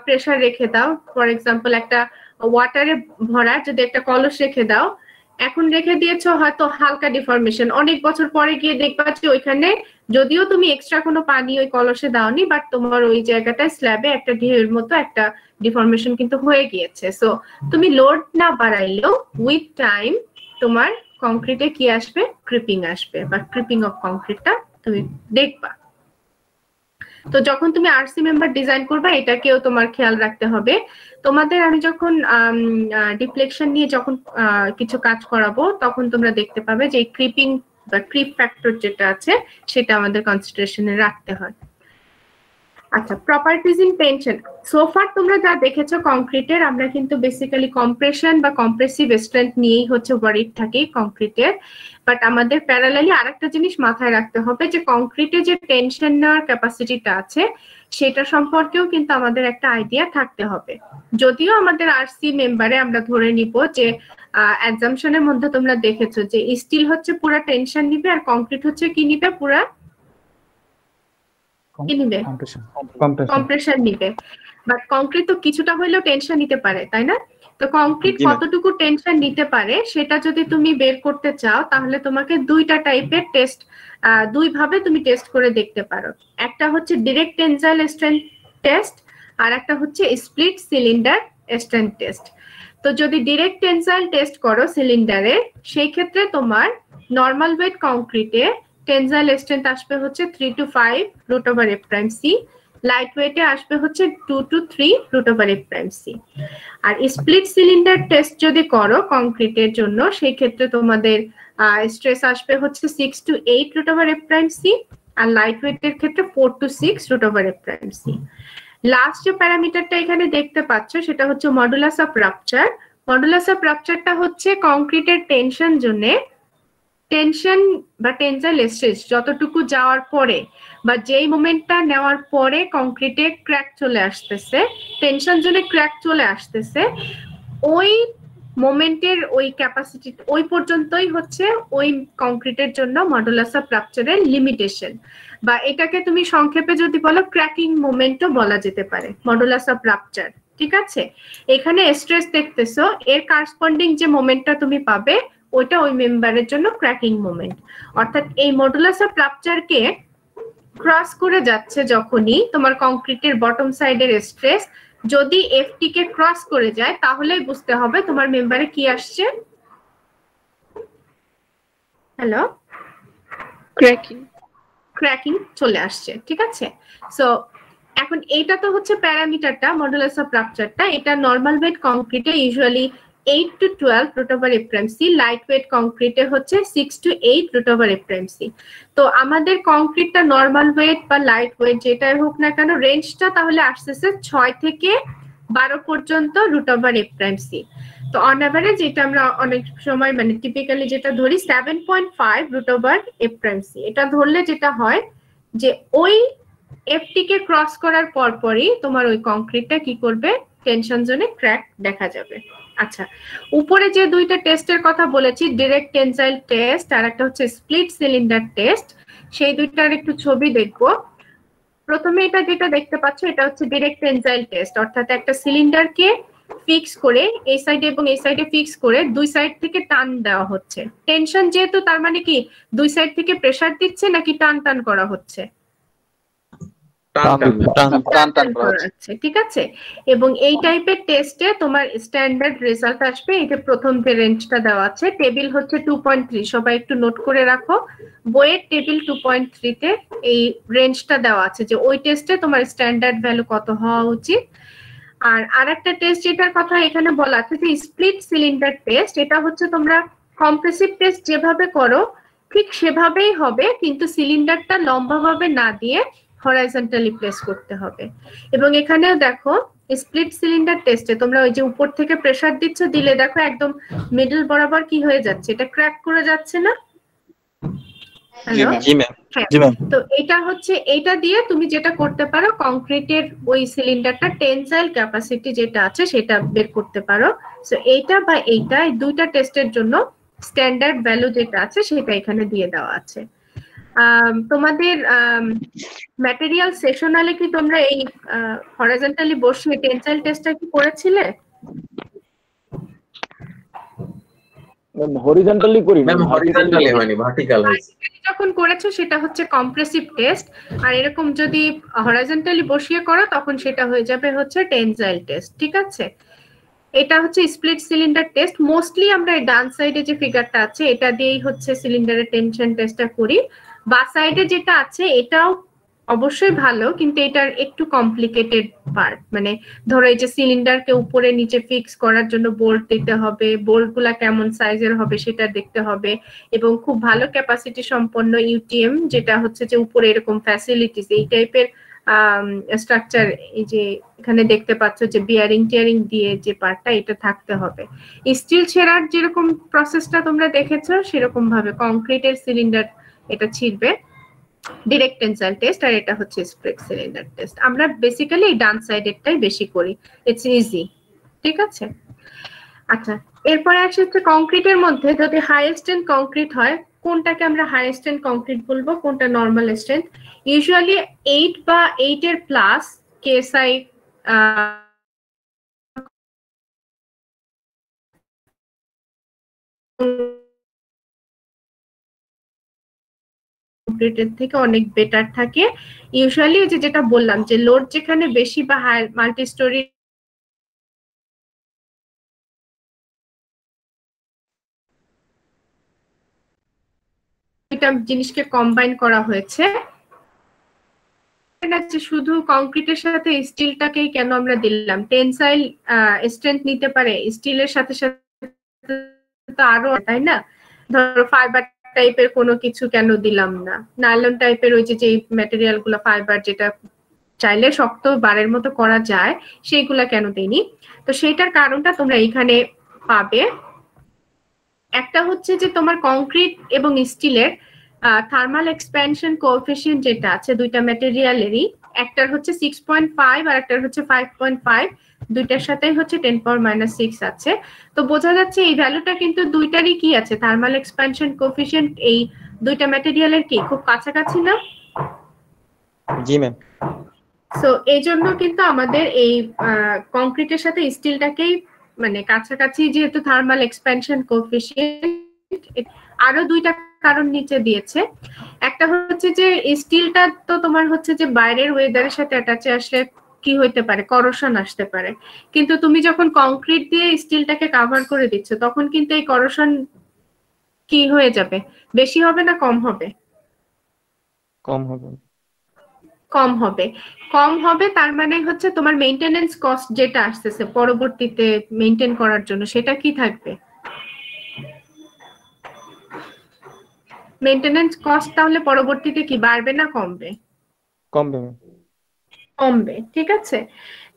প্রেসার রেখে দাও, ফর এক্সাম্পল একটা ওয়াটারে ভরা যদি একটা কলস রেখে দাও, এখন রেখে দিয়েছো হয়তো হালকা ডিফরমেশন, অনেক বছর পরে গিয়ে দেখবা যে ওইখানে যদিও তুমি এক্সট্রা কোনো পানি ওই কলসে দাওনি, বাট তোমার ওই জায়গাটায় স্ল্যাবে একটা ঢেউয়ের মতো একটা ডিফরমেশন কিন্তু হয়ে গিয়েছে। সো তুমি লোড না বাড়াইলেও উইথ টাইম তোমার কংক্রিটে কি আসবে? ক্রিপিং আসবে, বা ক্রিপিং অফ কংক্রিটটা তুমি দেখবা। তো যখন তুমি আরসি মেম্বার ডিজাইন করবা এটাকেও তোমার খেয়াল রাখতে হবে। তোমাদের আমি যখন ডিফ্লেকশন নিয়ে যখন কিছু কাজ করাবো তখন তোমরা দেখতে পাবে যে ক্রিপিং বা ক্রিপ ফ্যাক্টর যেটা আছে সেটা আমাদের কনসিডারেশনে রাখতে হয়। আচ্ছা, প্রপার্টিজ ইন টেনশন। সোফার তোমরা যা দেখেছো কংক্রিটের, আমরা কিন্তু বেসিক্যালি কম্প্রেশন বা কম্প্রেসিভ স্ট্রেংথ নিয়েই হচ্ছে ওয়ারিড থাকে কংক্রিটের। বাট আমাদের প্যারালালি আরেকটা জিনিস মাথায় রাখতে হবে যে কংক্রিটে যে টেনশন নেওয়ার ক্যাপাসিটিটা আছে সেটা সম্পর্কেও কিন্তু আমাদের একটা আইডিয়া থাকতে হবে। যদিও আমাদের আরসি মেম্বারে আমরা ধরে নিব যে অ্যাজাম্পশনের মধ্যে তোমরা দেখেছো যে স্টিল হচ্ছে পুরো টেনশন নিবে আর কংক্রিট হচ্ছে কি নিবে? পুরা কি নিবে? কম্প্রেশন নিবে। বাট কংক্রিট তো কিছুটা হইলেও টেনশন নিতে পারে, তাই না? তো কংক্রিট কতটুকু টেনশন নিতে পারে সেটা যদি তুমি বের করতে চাও তাহলে তোমাকে দুইটা টাইপের টেস্ট, দুই ভাবে তুমি টেস্ট করে দেখতে পারো। একটা হচ্ছে ডিরেক্ট টেনসাইল স্ট্রেংথ টেস্ট আর একটা হচ্ছে স্প্লিট সিলিন্ডার স্ট্রেংথ টেস্ট। তো যদি ডিরেক্ট টেনসাইল টেস্ট করো সিলিন্ডারে, সেই ক্ষেত্রে তোমার নরমাল ওয়েট কংক্রিটে টেনসাইল স্ট্রেংথ আসবে হচ্ছে 3 to 5 root over F prime C, light ওয়েটে আসবে হচ্ছে 2 to 3 root over F prime C. আর স্প্লিট সিলিন্ডার টেস্ট যদি করো কংক্রিটের জন্য, সেই ক্ষেত্রে তোমাদের স্ট্রেস আসবে হচ্ছে 6 to 8 root over F prime C, আর লাইট ওয়েটের ক্ষেত্রে 4 to 6 root over F prime C. Last যে প্যারামিটারটা এখানে দেখতে পাচ্ছ সেটা হচ্ছে modulus of rupture. Modulus of রাপচারটা হচ্ছে কংক্রিটের টেনশন জন্য টেনশন বা টেনসাইল স্ট্রেস যতটুকু যাওয়ার পরে বা যেই মোমেন্টটা নেওয়ার পরে কংক্রিটে ক্র্যাক চলে আসতেছে, টেনশন জোনে ক্র্যাক চলে আসতেছে, ওই মোমেন্টের ওই ক্যাপাসিটি ওই পর্যন্তই হচ্ছে ওই কংক্রিটের জন্য মডুলাস অফ রাপচারের লিমিটেশন, বা এটাকে তুমি সংক্ষেপে যদি বলো ক্র্যাকিং মোমেন্টও বলা যেতে পারে, মডুলাস অফ রাপচার। ঠিক আছে, এখানে স্ট্রেস দেখতেছো, এর কারেসপন্ডিং যে মোমেন্টটা তুমি পাবে ওইটা ওই মেম্বারের জন্য ক্র্যাকিং মোমেন্ট। অর্থাৎ এই মডুলাস অফ রাপচারকে ক্রস করে যাচ্ছে যখনই তোমার কংক্রিটের বটম সাইডের স্ট্রেস, যদি এফটি কে ক্রস করে যায় তাহলেই বুঝতে হবে তোমার মেম্বারে কি আসছে। হ্যালো, ক্র্যাকিং চলে আসছে। ঠিক আছে, সো এখন এইটা তো হচ্ছে প্যারামিটারটা, মডুলাস অফ রাপচারটা। এটা নরমাল ওয়েট কংক্রিটে usually 8 to 12 √f², light weight কংক্রিটে হচ্ছে 6 to 8 √f²। তো আমাদের কংক্রিটটা নরমাল ওয়েট বা লাইট ওয়েট যেটাই হোক না কেন, রেঞ্জটা তাহলে আসতেছে 6 থেকে 12 পর্যন্ত √f²। তো অন অ্যাভারেজ এটা আমরা অনেক সময় মানে টিপিক্যালি যেটা ধরি 7.5 √f²। এটা ধরলে যেটা হয় যে ওই এফটি কে ক্রস করার পরপরই তোমার ওই কংক্রিটটা কি করবে, টেনশন জোনে ক্র্যাক দেখা যাবে। আচ্ছা, উপরে যে দুইটা টেস্টের কথা বলেছি, ডিরেক্ট টেনসাইল টেস্ট আর একটা হচ্ছে স্প্লিট সিলিন্ডার টেস্ট, সেই দুইটার একটু ছবি দেখবো। প্রথমে এটা যেটা দেখতে পাচ্ছ এটা হচ্ছে ডিরেক্ট টেনসাইল টেস্ট, অর্থাৎ একটা সিলিন্ডারকে ফিক্স করে এই সাইডে এবং এই সাইডে ফিক্স করে দুই সাইড থেকে টান দেওয়া হচ্ছে। টেনশন যেহেতু, তার মানে কি দুই সাইড থেকে প্রেসার দিচ্ছে নাকি টান টান করা হচ্ছে? ঠিক আছে, এবং এই টাইপের টেস্টে তোমার স্ট্যান্ডার্ড রেজাল্ট আসবে। এটা প্রথম যে রেঞ্জটা দেওয়া আছে, টেবিল হচ্ছে 2.3, সবাই একটু নোট করে রাখো, বইয়ের টেবিল 2.3 তে এই রেঞ্জটা দেওয়া আছে যে ওই টেস্টে তোমার স্ট্যান্ডার্ড ভ্যালু কত হওয়া উচিত। আর আরেকটা টেস্ট যেটার কথা এখানে বলা আছে যে স্প্লিট সিলিন্ডার টেস্ট, এটা হচ্ছে তোমরা কম্প্রেসিভ টেস্ট যেভাবে করো ঠিক সেভাবেই হবে, কিন্তু সিলিন্ডারটা লম্বাভাবে না দিয়ে হরাইজন্টালি প্লেস করতে হবে। এবং এখানেও দেখো স্প্লিট সিলিন্ডার টেস্টে তোমরা ওই যে উপর থেকে প্রেসার দিচ্ছ, দিলে দেখো একদম মিডল বরাবর কি হয়ে যাচ্ছে, এটা ক্র্যাক করে যাচ্ছে না? তো এটা হচ্ছে, এটা দিয়ে তুমি যেটা করতে পারো কংক্রিটের ওই সিলিন্ডারটা টেনসাইল ক্যাপাসিটি যেটা আছে সেটা বের করতে পারো। সো এইটা বা এইটা, এই দুইটা টেস্টের জন্য স্ট্যান্ডার্ড ভ্যালু যেটা আছে সেটা এখানে দিয়ে দেওয়া আছে। তোমাদের ম্যাটেরিয়াল সেশনালে কি তোমরা এই হরাইজন্টালি বসিয়ে টেনসাইল টেস্টটা কি করেছিলে? হরিজন্টালি করি ম্যাম, হরিজন্টালি হয়নি, ভার্টিক্যাল হয়েছে। যখন করেছো সেটা হচ্ছে কম্প্রেসিভ টেস্ট, আর এরকম যদি হরাইজন্টালি বসিয়ে করো তখন সেটা হয়ে যাবে হচ্ছে টেনসাইল টেস্ট। ঠিক আছে, এটা হচ্ছে স্প্লিট সিলিন্ডার টেস্ট। মোস্টলি আমরা ডান সাইডে যে ফিগারটা আছে এটা দিয়েই হচ্ছে সিলিন্ডারের টেনশন টেস্টটা করি। বা সাইডে যেটা আছে এটাও অবশ্যই ভালো, কিন্তু এটার একটু কমপ্লিকেটেড পার্ট, মানে ধরো এই যে সিলিন্ডারকে উপরে নিচে ফিক্স করার জন্য বোল্ট দিতে হবে, বোল্ট গুলা কেমন সাইজের হবে সেটা দেখতে হবে, এবং খুব ভালো ক্যাপাসিটি সম্পন্ন ইউটিএম যেটা হচ্ছে যে উপরে এরকম ফ্যাসিলিটিস এই টাইপের স্ট্রাকচার, এই যে এখানে দেখতে পাচ্ছ যে বিয়ারিং টিয়ারিং দিয়ে যে পার্টটা, এটা থাকতে হবে। স্টিল ছেঁড়ার যেরকম প্রসেসটা তোমরা দেখেছো সেরকম ভাবে কংক্রিটের সিলিন্ডার এটা ছিড়বে, ডিরেক্ট টেনসাইল টেস্ট, আর এটা হচ্ছে স্প্লিট সিলিন্ডার টেস্ট। আমরা বেসিক্যালি এই ডান সাইডেরটাই বেশি করি, ইটস ইজি। ঠিক আছে, আচ্ছা এরপরে আসছে কংক্রিটের মধ্যে যদি হাই স্ট্রেন্থ কংক্রিট হয়, কোনটাকে আমরা হাই স্ট্রেন্থ কংক্রিট বলবো, কোনটা নরমাল স্ট্রেন্থ? ইউজুয়ালি 8 বা 8 এর প্লাস কেএসআই কংক্রিটের থেকে অনেক বেটার থাকে। ইউজুয়ালি যে যেটা বললাম যে লোড যেখানে বেশি বা হাই মাল্টি স্টোরি জিনিসকে কম্বাইন করা হয়েছে, শুধু কংক্রিটের সাথে স্টিলটাকেই কেন আমরা দিলাম, টেনসাইল স্ট্রেংথ নিতে পারে স্টিলের সাথে সাথে আরো, তাই না? ধরো ফাইবার টাইপের কোনো কিছু কেন দিলাম না, নাইলন টাইপের ওই যে ম্যাটেরিয়াল গুলো ফাইবার যেটা চাইলে শক্ত বারের মতো করা যায় সেইগুলা কেন দেইনি? তো সেইটার কারণটা তোমরা এইখানে পাবে। একটা হচ্ছে যে তোমার কংক্রিট এবং স্টিলের থার্মাল এক্সপ্যানশন কোএফিসিয়েন্ট যেটা আছে দুইটা ম্যাটেরিয়ালেরই, একটার হচ্ছে 6.5 আর একটার হচ্ছে 5.5, দুইটার সাথেই হচ্ছে 10⁻⁻6 আছে। তো বোঝা যাচ্ছে এই ভ্যালুটা কিন্তু দুইটারই কি আছে, থার্মাল এক্সপ্যানশন কোএফিসিয়েন্ট এই দুইটা ম্যাটেরিয়ালের কি খুব কাছাকাছি না? জি ম্যাম। সো এই জন্য কিন্তু আমাদের এই কংক্রিটের সাথে স্টিলটাকেই মানে কাছাকাছি, যেহেতু থার্মাল এক্সপ্যানশন কোএফিসিয়েন্ট। আরো দুইটা কারণ নিচে দিয়েছে। একটা হচ্ছে যে স্টিলটা তো তোমার হচ্ছে যে বাইরের ওয়েদারের সাথে অ্যাটাচে আসলে কি হইতে পারে, করোশন আসতে পারে, কিন্তু তুমি যখন কংক্রিট দিয়ে স্টিলটাকে কভার করে দিচ্ছ তখন কিন্তু এই করোশন কি হয়ে যাবে, বেশি হবে না কম হবে? কম হবে। কম হবে। কম হবে তার মানে হচ্ছে তোমার মেইনটেনেন্স কস্ট যেটা আসতেছে পরবর্তীতে মেইনটেইন করার জন্য সেটা কি থাকবে? মেইনটেনেন্স কস্ট তাহলে পরবর্তীতে কি বাড়বে না কমবে? কমবে ম্যাম। কমবে, ঠিক আছে।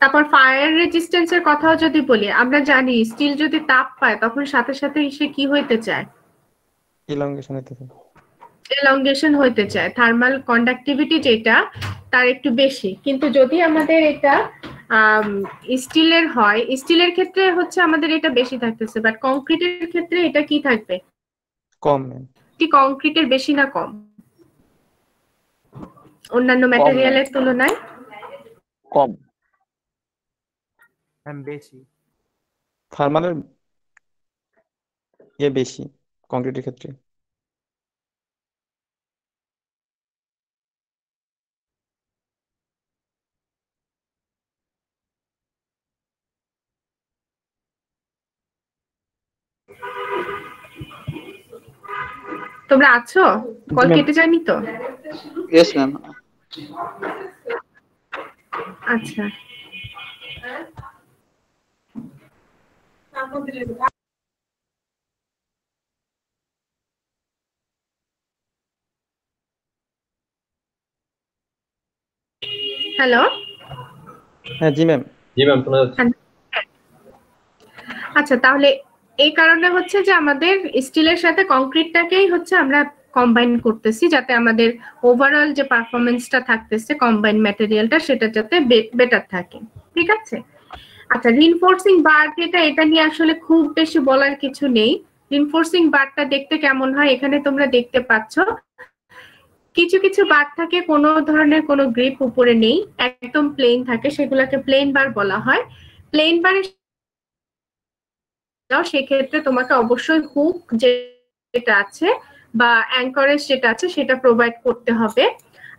তারপর ফায়ার রেজিস্ট্যান্সের কথাও যদি বলি, আমরা জানি স্টিল যদি তাপ পায় তখন সাথে সাথে সে কি হইতে চায়, ইলংগেশন হইতেছে। এলংগেশন হইতে চায়। থার্মাল কন্ডাক্টিভিটি যেটা তার একটু বেশি, কিন্তু যদি আমাদের এটা স্টিলের হয়, স্টিলের ক্ষেত্রে হচ্ছে আমাদের এটা বেশি থাকতেছে, বাট কংক্রিটের ক্ষেত্রে এটা কি থাকবে, কম ম্যাম। কি কংক্রিটের বেশি না কম অন্যান্য ম্যাটেরিয়ালের তুলনায়? কম। বেশি। থার্মালের বেশি কংক্রিটের ক্ষেত্রে। তোমরা আছো? কল কেটে যায়নি তো? Yes ma'am. আচ্ছা, হ্যালো। হ্যাঁ জি ম্যাম। জি ম্যাম শোনা যাচ্ছে। আচ্ছা, তাহলে এই কারণে হচ্ছে যে আমাদের স্টিলের সাথে কংক্রিটটাকেই হচ্ছে আমরা কম্বাইন করতেছি, যাতে আমাদের ওভারঅল যে পারফরমেন্সটা থাকতেছে কম্বাইন ম্যাটেরিয়ালটা সেটা যাতে বেটার থাকে, ঠিক আছে। আচ্ছা, রিনফোর্সিং বার যেটা, এটা নিয়ে আসলে খুব বেশি বলার কিছু নেই। রিনফোর্সিং বারটা দেখতে কেমন হয় এখানে তোমরা দেখতে পাচ্ছ। কিছু কিছু বার থাকে কোনো ধরনের কোনো গ্রিপ উপরে নেই, একদম প্লেন থাকে, সেগুলোকে প্লেন বার বলা হয়। প্লেন বারের সেক্ষেত্রে তোমাকে অবশ্যই হুক যেটা আছে বা অ্যাঙ্করেজ যেটা আছে সেটা প্রোভাইড করতে হবে।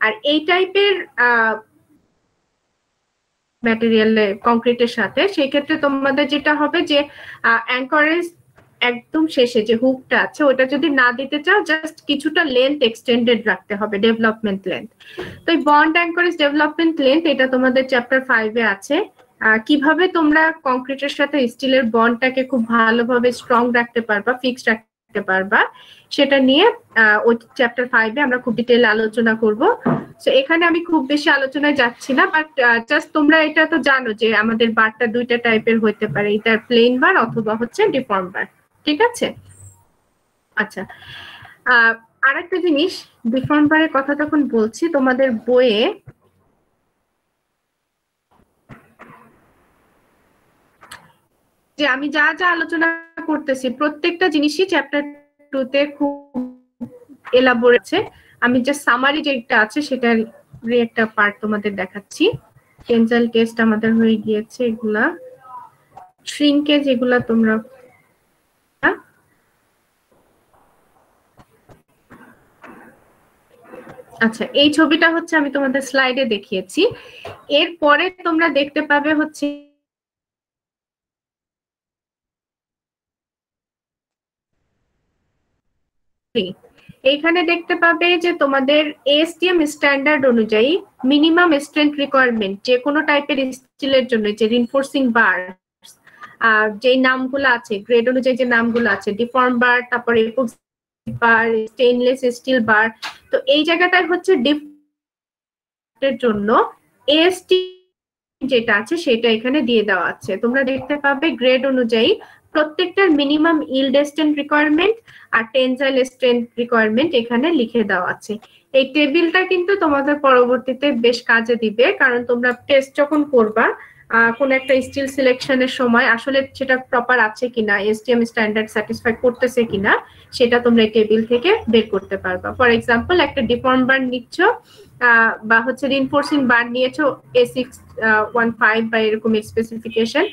আর এই টাইপের ম্যাটেরিয়ালে কংক্রিটের সাথে সেক্ষেত্রে তোমাদের যেটা হবে যে অ্যাঙ্করেজ একদম শেষে যে হুকটা আছে ওটা যদি না দিতে চাও, জাস্ট কিছুটা লেন্থ এক্সটেন্ডেড রাখতে হবে, ডেভেলপমেন্ট লেন্থ। তো এই বন্ড অ্যাঙ্করেজ ডেভেলপমেন্ট লেন্থ এটা তোমাদের চ্যাপ্টার 5-এ আছে। কিভাবে তোমরা কংক্রিটের সাথে স্টিলের বন্ডটাকে খুব ভালোভাবে স্ট্রং রাখতে পারবা, ফিক্সড রাখতে পারবা, সেটা নিয়ে ওই চ্যাপ্টার 5-এ আমরা খুব ডিটেইল আলোচনা করব। সো এখানে আমি খুব বেশি আলোচনায় যাচ্ছি না, বাট জাস্ট তোমরা এটা তো জানো যে আমাদের বারটা দুইটা টাইপের হইতে পারে, এটা প্লেন বার অথবা হচ্ছে ডিফর্ম বার, ঠিক আছে। আচ্ছা, আরেকটা জিনিস, ডিফর্ম বারের কথা যখন বলছি, তোমাদের বইয়ে যে আমি যা যা আলোচনা করতেছি প্রত্যেকটা জিনিসই চ্যাপ্টার 2-তে খুব এলাবোরেট আছে। আমি জাস্ট সামারি যেটা আছে সেটার একটা পার্ট তোমাদের দেখাচ্ছি। টেনসাইল টেস্ট আমাদের হয়ে গিয়েছে, এগুলা শ্রিঙ্কেজ, এগুলা তোমরা আচ্ছা, এই ছবিটা হচ্ছে আমি তোমাদের স্লাইডে দেখিয়েছি। এরপরে তোমরা দেখতে পাবে হচ্ছে এইখানে দেখতে পাবে যে তোমাদের এএসটিএম স্ট্যান্ডার্ড অনুযায়ী মিনিমাম স্ট্রেংথ রিকোয়ারমেন্ট যে কোনো টাইপের স্টিলের জন্য, যে রিনফোর্সিং বার যে নামগুলো আছে, গ্রেড অনুযায়ী যে নামগুলো আছে, ডিফর্ম বার, তারপরে এপক্সি বার, স্টেইনলেস স্টিল বার, তো এই জায়গাটায় হচ্ছে ডিফের জন্য এএসটি যেটা আছে সেটা এখানে দিয়ে দেওয়া আছে। তোমরা দেখতে পাবে গ্রেড অনুযায়ী প্রত্যেকটার মিনিমাম ইল্ড স্ট্রেন্থ রিকোয়ারমেন্ট আর টেনসাইল স্ট্রেন্থ রিকোয়ারমেন্ট এখানে লিখে দেওয়া আছে। এই টেবিলটা কিন্তু তোমাদের পরবর্তীতে বেশ কাজে দিবে, কারণ তোমরা টেস্ট যখন করবা কোন একটা স্টিল সিলেকশনের সময় আসলে সেটা প্রপার আছে কিনা, এসটিএম স্ট্যান্ডার্ড স্যাটিসফাই করতেছে কিনা সেটা তোমরা এই টেবিল থেকে বের করতে পারবা। ফর এক্সাম্পল একটা ডিফর্ম বার নিচ্ছ বা হচ্ছে রিইনফোর্সিং বার নিয়েছো A615 বা এরকম স্পেসিফিকেশন,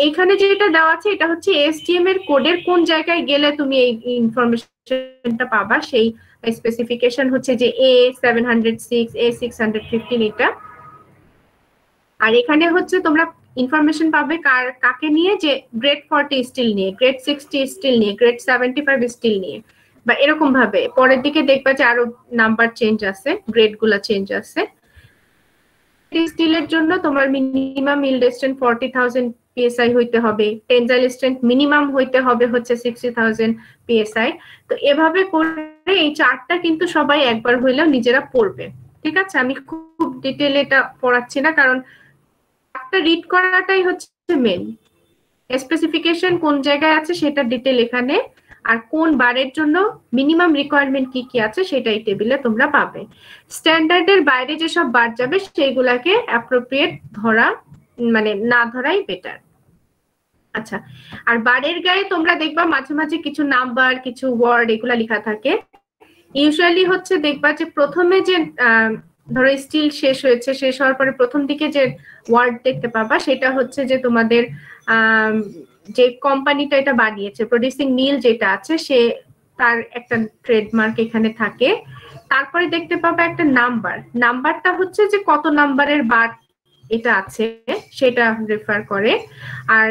এইখানে যেটা দেওয়া আছে এটা হচ্ছে এসটিএম এর কোডের কোন জায়গায় গেলে তুমি এই ইনফরমেশনটা পাবা, সেই স্পেসিফিকেশন হচ্ছে যে A706 A615 এটা। আর এখানে হচ্ছে তোমরা ইনফরমেশন পাবে কাকে নিয়ে, যে গ্রেড 40 স্টিল নিয়ে, গ্রেড 60 স্টিল নিয়ে, গ্রেড 75 স্টিল নিয়ে, বা এরকম ভাবে পরের দিকে দেখবা যে আরো নাম্বার চেঞ্জ আছে, গ্রেড গুলা চেঞ্জ আছে। স্টিলের জন্য তোমার মিনিমাম ইল্ড স্ট্রেন্থ 40,000 psi হইতে হবে, টেনসাইল স্ট্রেন্থ মিনিমাম হইতে হবে হচ্ছে 60,000 psi। তো এভাবে করে এই চার্টটা কিন্তু সবাই একবার হইলেও নিজেরা পড়বে, ঠিক আছে? আমি খুব ডিটেইলে এটা পড়াচ্ছি না, কারণ একটা রিড করাটাই হচ্ছে মেন। স্পেসিফিকেশন কোন জায়গায় আছে সেটা ডিটেইল এখানে, আর কোন বারের জন্য মিনিমাম রিকোয়ারমেন্ট কি কি আছে সেটা এই টেবিলে তোমরা পাবে। স্ট্যান্ডার্ডের বাইরে যেসব বার যাবে সেইগুলাকে অ্যাপ্রোপ্রিয়েট ধরা, মানে না ধরাই বেটার। আচ্ছা, আর বারের গায়ে তোমরা দেখবা মাঝে মাঝে কিছু নাম্বার, কিছু ওয়ার্ড এগুলা লেখা থাকে। ইউজুয়ালি হচ্ছে দেখবা যে প্রথমে যে ধরো স্টিল শেষ হয়েছে, শেষ হওয়ার পরে প্রথম দিকে যে ওয়ার্ড দেখতে পাবা সেটা হচ্ছে যে তোমাদের যে কোম্পানিটা এটা বানিয়েছে, প্রোডিউসিং মিল যেটা আছে, সে তার একটা ট্রেডমার্ক এখানে থাকে। তারপরে দেখতে পাবা একটা নাম্বার, নাম্বারটা হচ্ছে যে কত নাম্বারের বার এটা আছে সেটা রেফার করে। আর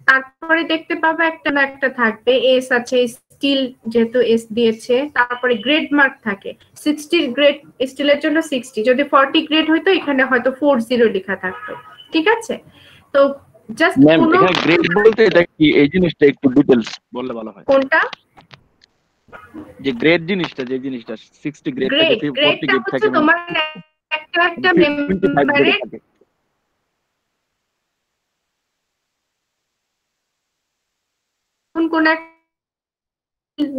তারপরে দেখতে পাবা একটা থাকবে এস আছে, স্টিল যেহেতু এস দিয়েছে, তারপরে গ্রেড মার্ক থাকে, 60 গ্রেড স্টিলের জন্য 60, যদি 40 গ্রেড হইতো এখানে হয়তো 40 লেখা থাকতো, ঠিক আছে? তো জাস্ট কোন গ্রেড বলতে এটা কি, এই জিনিসটা একটু ডিটেইলস বললে ভালো হয়। কোনটা যে গ্রেড জিনিসটা, যে জিনিসটা 60 গ্রেড থাকে, 40 গ্রেড থাকে, তোমার একটা মেম্বারে কোন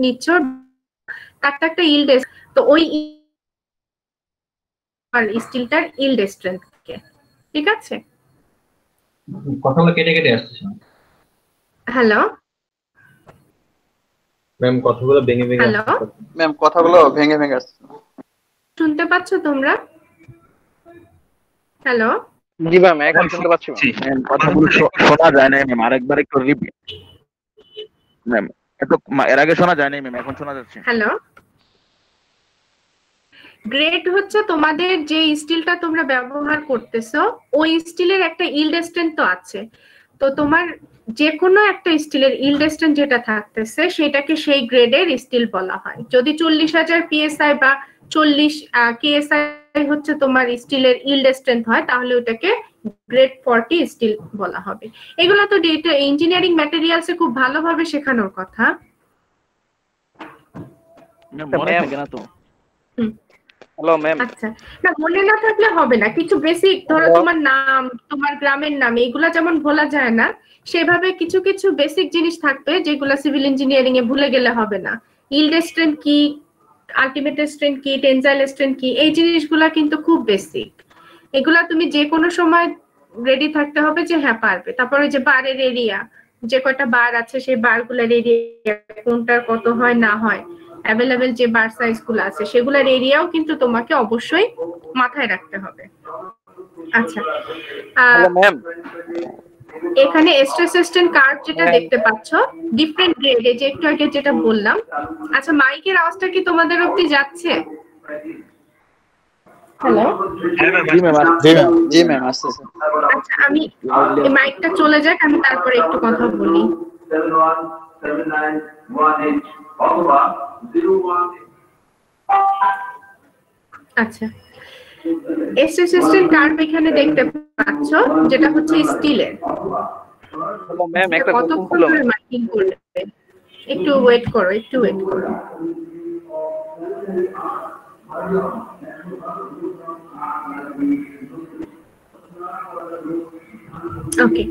নিচ্ছ একটা ইল্ড, তো ওই স্টিলটার ইল্ড স্ট্রেংথ কে, ঠিক আছে? কথাগুলো কেটে কেটে আসছে। হ্যালো ম্যাম, কথাগুলো ভেঙে ভেঙে হ্যালো ম্যাম কথাগুলো ভেঙে ভেঙে আসছে। শুনতে পাচ্ছ তোমরা? হ্যালো জি ম্যাম, এখন শুনতে পাচ্ছি ম্যাম। কথাগুলো শোনা যায় না ম্যাম, আরেকবার একটু রিপিট ম্যাম। এত এর আগে শোনা যায় না ম্যাম, এখন শোনা যাচ্ছে। হ্যালো, গ্রেড হচ্ছে তোমাদের যে স্টিলটা তোমরা ব্যবহার করতেছো ওই স্টিলের একটা ইল্ড স্ট্রেন্থ তো আছে, তো তোমার যে কোনো একটা স্টিলের ইল্ড স্ট্রেন্থ যেটা থাকতেছে সেটাকে সেই গ্রেডের স্টিল বলা হয়। যদি 40,000 psi বা 40 KSI হচ্ছে তোমার স্টিলের ইল্ড স্ট্রেন্থ হয়, তাহলে ওটাকে গ্রেড 40 স্টিল বলা হবে। এগুলো তো ইঞ্জিনিয়ারিং ম্যাটেরিয়ালসে খুব ভালোভাবে শেখানোর কথা। মনে থাকে না তো? Hello ma'am. আচ্ছা, না মনে না থাকলে হবে না, কিছু বেসিক ধরো তোমার নাম, তোমার গ্রামের নাম, এগুলা যেমন ভোলা যায় না, সেভাবে কিছু কিছু বেসিক জিনিস থাকবে যেগুলো সিভিল ইঞ্জিনিয়ারিং এ ভুলে গেলে হবে না। ইল্ড স্ট্রেন্থ কি, আলটিমেট স্ট্রেন্থ কি, টেনসাইল স্ট্রেন্থ কি, এই জিনিসগুলা কিন্তু খুব বেসিক। এগুলা তুমি যে কোনো সময় রেডি থাকতে হবে যে হ্যাঁ পারবে। তারপরে যে বারের এরিয়া, যে কয়টা বার আছে সেই বারগুলোর এরিয়া কোনটার কত হয় না হয়, অ্যাভেলেবেল যে বার সাইজ গুলো আছে সেগুলোর এরিয়াও কিন্তু তোমাকে অবশ্যই মাথায় রাখতে হবে। আচ্ছা, ম্যাম এখানে স্ট্রেস স্ট্রেন কার্ভ যেটা দেখতে পাচ্ছ ডিফারেন্ট গ্রেডে, যে একটু আগে যেটা বললাম। আচ্ছা, মাইকের আওয়াজটা কি তোমাদের অবধি যাচ্ছে? হ্যালো, জি ম্যাম আসতেছে। আচ্ছা, আমি মাইকটা চলে যাক, আমি তারপরে একটু কথা বলি। আচ্ছা, এসএসএসএন কার্ভ এখানে দেখতে পাচ্ছ যেটা হচ্ছে স্টিলের। ম্যাম একটা কতক্ষণ ধরে মাইকিং করবে? একটু ওয়েট করো, একটু ওয়েট করো। ওকে,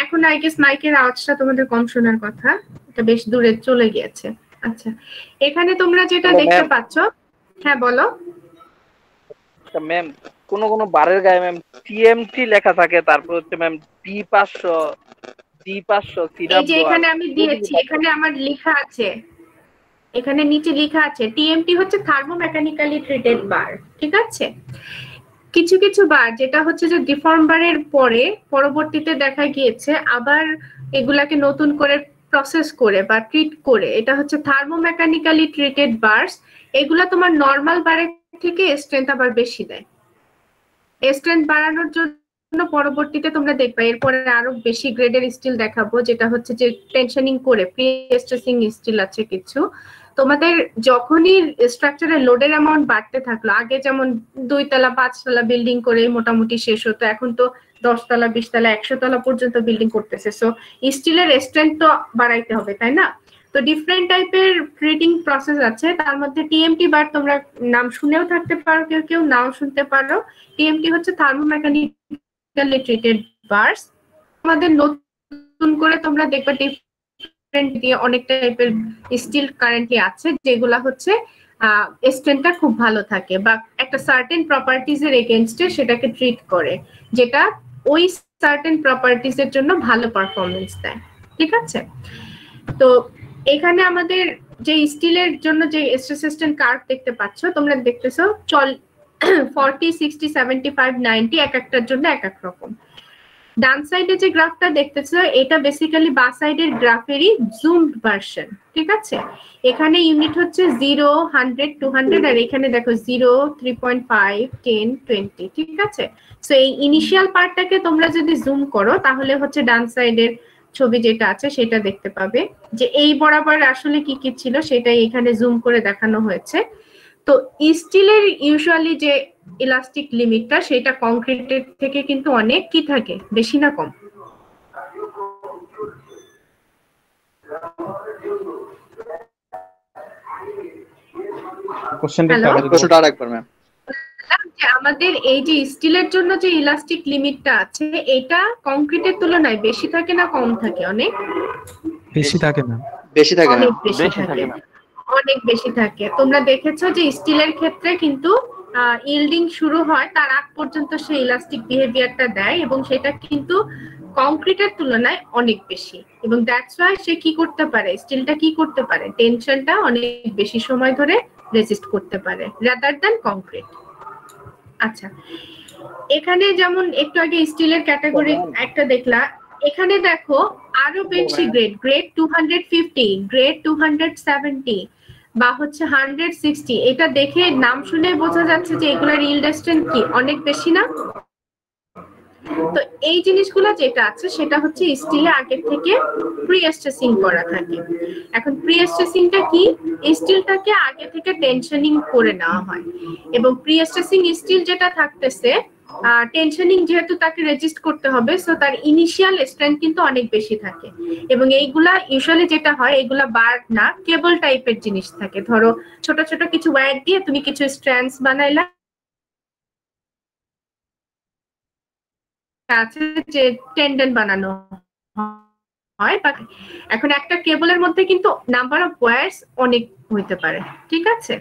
এখন এখন আই গেস মাইকের আওয়াজটা তোমাদের কম শোনার কথা, এটা বেশ দূরে চলে গিয়েছে। আচ্ছা, এখানে তোমরা যেটা Hello, দেখতে ma'am. পাচ্ছ, হ্যাঁ বলো। ম্যাম কোন কোন বারের গায়ে ম্যাম টিএমটি লেখা থাকে, তারপর হচ্ছে ম্যাম D500 এই যে এখানে আমি দিয়েছি, এখানে আমার লেখা আছে, এখানে নিচে লেখা আছে টিএমটি হচ্ছে থার্মোমেকানিক্যালি ট্রিটেড বার, ঠিক আছে। কিছু কিছু বার যেটা হচ্ছে যে ডিফর্ম বারের পরে পরবর্তীতে দেখা গিয়েছে আবার এগুলাকে নতুন করে প্রসেস করে বা ট্রিট করে, এটা হচ্ছে থার্মোমেকানিক্যালি ট্রিটেড বার্স। এগুলা তোমার নর্মাল বারের থেকে স্ট্রেংথ আবার বেশি দেয়। স্ট্রেংথ বাড়ানোর জন্য পরবর্তীতে তোমরা দেখবে এরপরে আরো বেশি গ্রেডের স্টিল দেখাবো, যেটা হচ্ছে যে টেনশনিং করে প্রি স্ট্রেসিং স্টিল আছে কিছু। তোমাদের যখনই স্ট্রাকচারের লোডের অ্যামাউন্ট বাড়তে থাকলো, আগে যেমন 2 তলা 5 তলা বিল্ডিং করে মোটামুটি শেষ হতো, এখন তো 10 তলা 20 তলা 100 তলা পর্যন্ত বিল্ডিং করতেছে। সো স্টিলের স্ট্রেংথ তো বাড়াইতে হবে, তাই না? তো ডিফারেন্ট টাইপের ট্রিটিং প্রসেস আছে, তার মধ্যে টিএমটি বার তোমরা নাম শুনেও থাকতে পারো, কেউ কেউ নাও শুনতে পারো। টিএমটি হচ্ছে থার্মোমেকানিক্যালি ট্রিটেড বার্স। আমাদের নতুন করে তোমরা দেখবে ডিফারেন্ট দিয়ে অনেক টাইপের স্টিল কারেন্টলি আছে, যেগুলা হচ্ছে স্ট্রেংথটা খুব ভালো থাকে বা একটা সার্টেন প্রপার্টিজ এর এগেইনস্টে সেটাকে ট্রিট করে, যেটা ওই সার্টেন প্রপার্টিজ এর জন্য ভালো পারফরমেন্স দেয়, ঠিক আছে। তো এখানে আমাদের যে স্টিলের জন্য যে স্ট্রেস রেজিস্ট্যান্ট কার্ভ দেখতে পাচ্ছ, তোমরা দেখতেছো 40 60 75 90 এক একটার জন্য এক এক রকম। ডান সাইডে যে গ্রাফটা দেখতেছো এটা বেসিক্যালি বা সাইডের গ্রাফেরই জুমড ভার্সন, ঠিক আছে। এখানে ইউনিট হচ্ছে 0 100 200 আর এখানে দেখো 0 3.5 10 20, ঠিক আছে। সো এই ইনিশিয়াল পার্টটাকে তোমরা যদি জুম করো তাহলে হচ্ছে ডান সাইডের ছবি যেটা আছে সেটা দেখতে পাবে, যে এই বরাবর আসলে কি কি ছিল সেটাই এখানে জুম করে দেখানো হয়েছে। তো স্টিলের ইউজুয়ালি যে ইলাস্টিক লিমিটটা সেটা কংক্রিটের থেকে কিন্তু অনেক কি থাকে, বেশি না কম? কোশ্চেনটা আরেকবার ম্যাম। আমাদের এই যে স্টিলের জন্য যে ইলাস্টিক লিমিটটা আছে এটা কংক্রিটের তুলনায় বেশি থাকে না কম থাকে? অনেক বেশি থাকে না, বেশি থাকে না, অনেক বেশি থাকে, অনেক বেশি থাকে। তোমরা দেখেছো যে স্টিলের ক্ষেত্রে কিন্তু ইল্ডিং শুরু হয় তার আগ পর্যন্ত সে ইলাস্টিক বিহেভিয়ারটা দেয়, এবং সেটা কিন্তু কংক্রিটের তুলনায় অনেক বেশি। এবং দ্যাটস ওয়াই সে কি করতে পারে, স্টিলটা কি করতে পারে, টেনশনটা অনেক বেশি সময় ধরে রেজিস্ট করতে পারে রাদার দ্যান কংক্রিট। আচ্ছা, এখানে যেমন একটু আগে স্টিলের ক্যাটাগরি একটা দেখলা, এখানে দেখো আরো বেশি গ্রেড 250, গ্রেড 270 বা হচ্ছে 160। এটা দেখে নাম শুনে বোঝা যাচ্ছে যে এগুলোর ইল্ড স্ট্রেংথ কি অনেক বেশি না? তো এই জিনিসগুলো যেটা আছে সেটা হচ্ছে স্টিলে আগে থেকে প্রি স্ট্রেসিং করা থাকে। এখন প্রি স্ট্রেসিংটা কি? স্টিলটাকে আগে থেকে টেনশনিং করে নেওয়া হয়, এবং প্রি স্ট্রেসিং স্টিল যেটা থাকতেছে টেনশনিং যেহেতু তাকে রেজিস্ট করতে হবে, সো তার ইনিশিয়াল স্ট্রেংথ কিন্তু অনেক বেশি থাকে। এবং এইগুলা ইউজুয়ালি যেটা হয় এগুলা বার না, কেবল টাইপের জিনিস থাকে। ধরো ছোট ছোট কিছু ওয়্যার দিয়ে তুমি কিছু স্ট্র্যান্ডস বানাইলা, আছে যে টেন্ডন বানানো হয়। এখন একটা কেবলের মধ্যে কিন্তু নাম্বার অফ ওয়্যারস অনেক হইতে পারে, ঠিক আছে।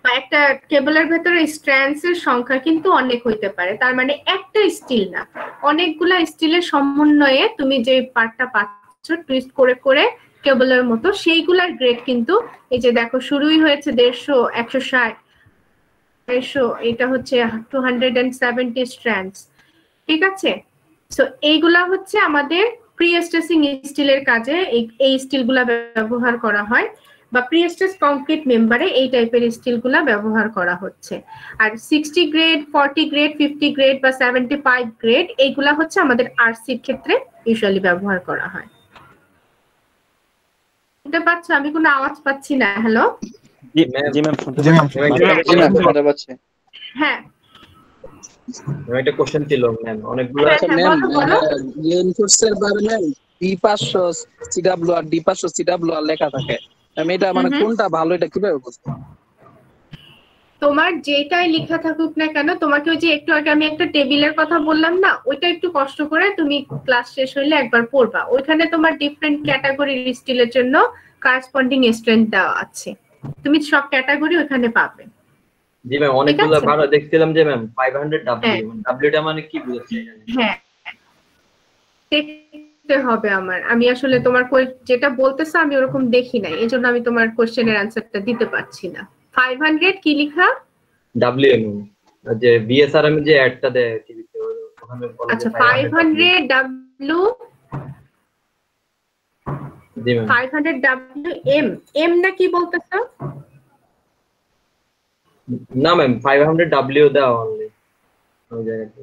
বা একটা কেবলের ভেতরে স্ট্র্যান্ডস এর সংখ্যা কিন্তু অনেক হইতে পারে, তার মানে একটা স্টিল না, অনেকগুলা স্টিলের সমন্বয়ে তুমি যে পার্টটা পাচ্ছ টুইস্ট করে করে কেবলের মতো, সেইগুলার গ্রেড কিন্তু এই যে দেখো শুরুই হয়েছে 150 160 150, এটা হচ্ছে 270 স্ট্র্যান্ডস, ঠিক আছে। সো এইগুলা হচ্ছে আমাদের প্রি স্ট্রেসিং স্টিলের কাজে এই স্টিলগুলা ব্যবহার করা হয়, বা প্রি স্ট্রেস কংক্রিট মেম্বারে এই টাইপের স্টিলগুলা ব্যবহার করা হচ্ছে। আর 60 গ্রেড 40 গ্রেড 50 গ্রেড বা 75 গ্রেড এইগুলা হচ্ছে আমাদের আরসির ক্ষেত্রে ইউজুয়ালি ব্যবহার করা হয়। এটা পাচ্ছ? আমি কোনো আওয়াজ পাচ্ছি না। হ্যালো, জি ম্যাম, শুনতে পাচ্ছি। হ্যাঁ একটা কোশ্চেন ছিল ম্যাম, অনেকগুলো রিইনফোর্সের বারে ম্যাম D500 CW আর D500 CW আর লেখা থাকে। ম্যাম এটা মানে কোনটা ভালো, এটা কিভাবে বুঝবো? তোমার যেটাই লেখা থাকুক না কেন, তোমাকে ওই যে একটু আগে আমি একটা টেবিলের কথা বললাম না, ওইটা একটু কষ্ট করে তুমি ক্লাস শেষ হইলে একবার পড়বা। ওইখানে তোমার ডিফারেন্ট ক্যাটাগরির স্টিলের জন্য কারেসপন্ডিং স্ট্রেংথ দেওয়া আছে, তুমি সব ক্যাটাগরি ওখানে পাবে। জি ম্যাম, অনেকগুলো ভাড়া দেখছিলাম যে ম্যাম 500 হ্যাঁ। ডব্লিউ, ডব্লিউটা মানে কি বুঝাচ্ছে? হ্যাঁ, দেখতে হবে আমার, আমি আসলে তোমার যেটা বলতেছো আমি ওরকম দেখি নাই, এজন্য আমি তোমার কোশ্চেনের অ্যানসারটা দিতে পারছি না। 500 কি লেখা? ডব্লিউ যে বিএসআরএম যে অ্যাডটা দেয় টিভিতে, ওখানে বলা আচ্ছা, যায় 500 ডব্লিউ, জি ম্যাম। 500 ডব্লিউ এম না কি বলতেছো? না ম্যাম, 500 ডব্লিউ দাও অনলি ওই জায়গাতে।